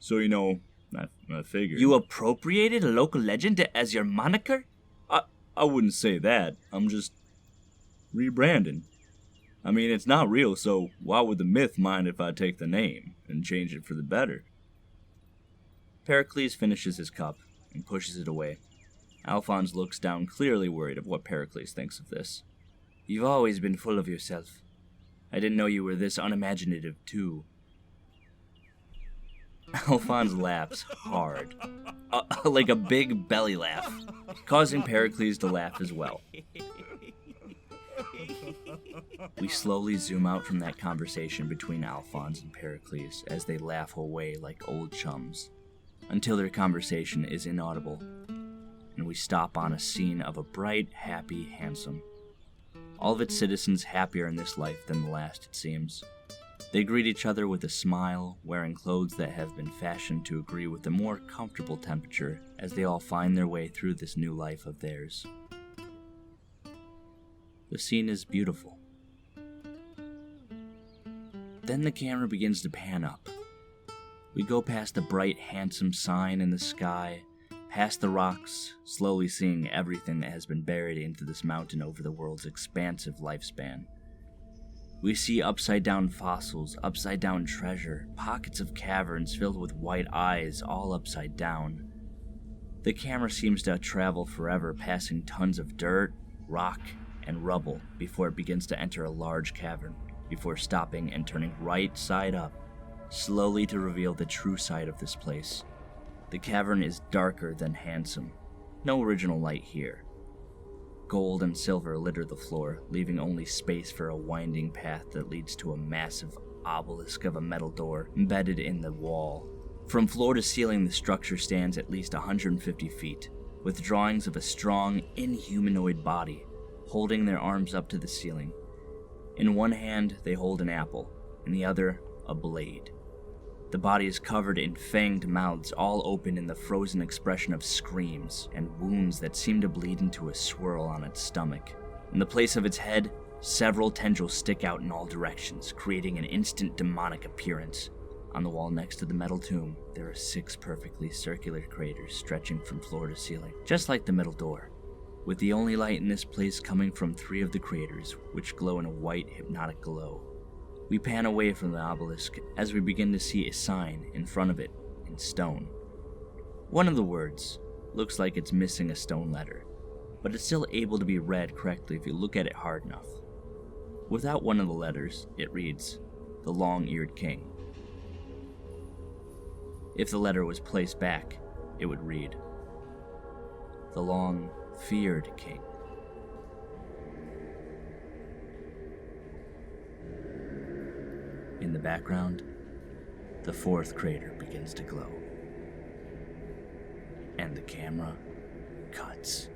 so I figured... You appropriated a local legend as your moniker? I wouldn't say that. I'm just rebranding. I mean, it's not real, so why would the myth mind if I take the name and change it for the better? Pericles finishes his cup and pushes it away. Alphonse looks down, clearly worried of what Pericles thinks of this. You've always been full of yourself. I didn't know you were this unimaginative, too. Alphonse laughs hard, like a big belly laugh, causing Pericles to laugh as well. We slowly zoom out from that conversation between Alphonse and Pericles as they laugh away like old chums, until their conversation is inaudible, and we stop on a scene of a bright, happy Hansome. All of its citizens happier in this life than the last, it seems. They greet each other with a smile, wearing clothes that have been fashioned to agree with a more comfortable temperature as they all find their way through this new life of theirs. The scene is beautiful. Then the camera begins to pan up. We go past the bright, handsome sign in the sky, past the rocks, slowly seeing everything that has been buried into this mountain over the world's expansive lifespan. We see upside-down fossils, upside-down treasure, pockets of caverns filled with white eyes, all upside down. The camera seems to travel forever, passing tons of dirt, rock, and rubble before it begins to enter a large cavern, before stopping and turning right side up, slowly to reveal the true side of this place. The cavern is darker than Hansome. No original light here. Gold and silver litter the floor, leaving only space for a winding path that leads to a massive obelisk of a metal door embedded in the wall. From floor to ceiling, the structure stands at least 150 feet, with drawings of a strong, inhumanoid body holding their arms up to the ceiling. In one hand, they hold an apple, in the other, a blade. The body is covered in fanged mouths, all open in the frozen expression of screams and wounds that seem to bleed into a swirl on its stomach. In the place of its head, several tendrils stick out in all directions, creating an instant demonic appearance. On the wall next to the metal tomb, there are 6 perfectly circular craters stretching from floor to ceiling, just like the metal door, with the only light in this place coming from 3 of the craters, which glow in a white, hypnotic glow. We pan away from the obelisk as we begin to see a sign in front of it in stone. One of the words looks like it's missing a stone letter, but it's still able to be read correctly if you look at it hard enough. Without one of the letters, it reads, "The Long-Eared King." If the letter was placed back, it would read, "The Long-Feared King." In the background, the 4th crater begins to glow, and the camera cuts.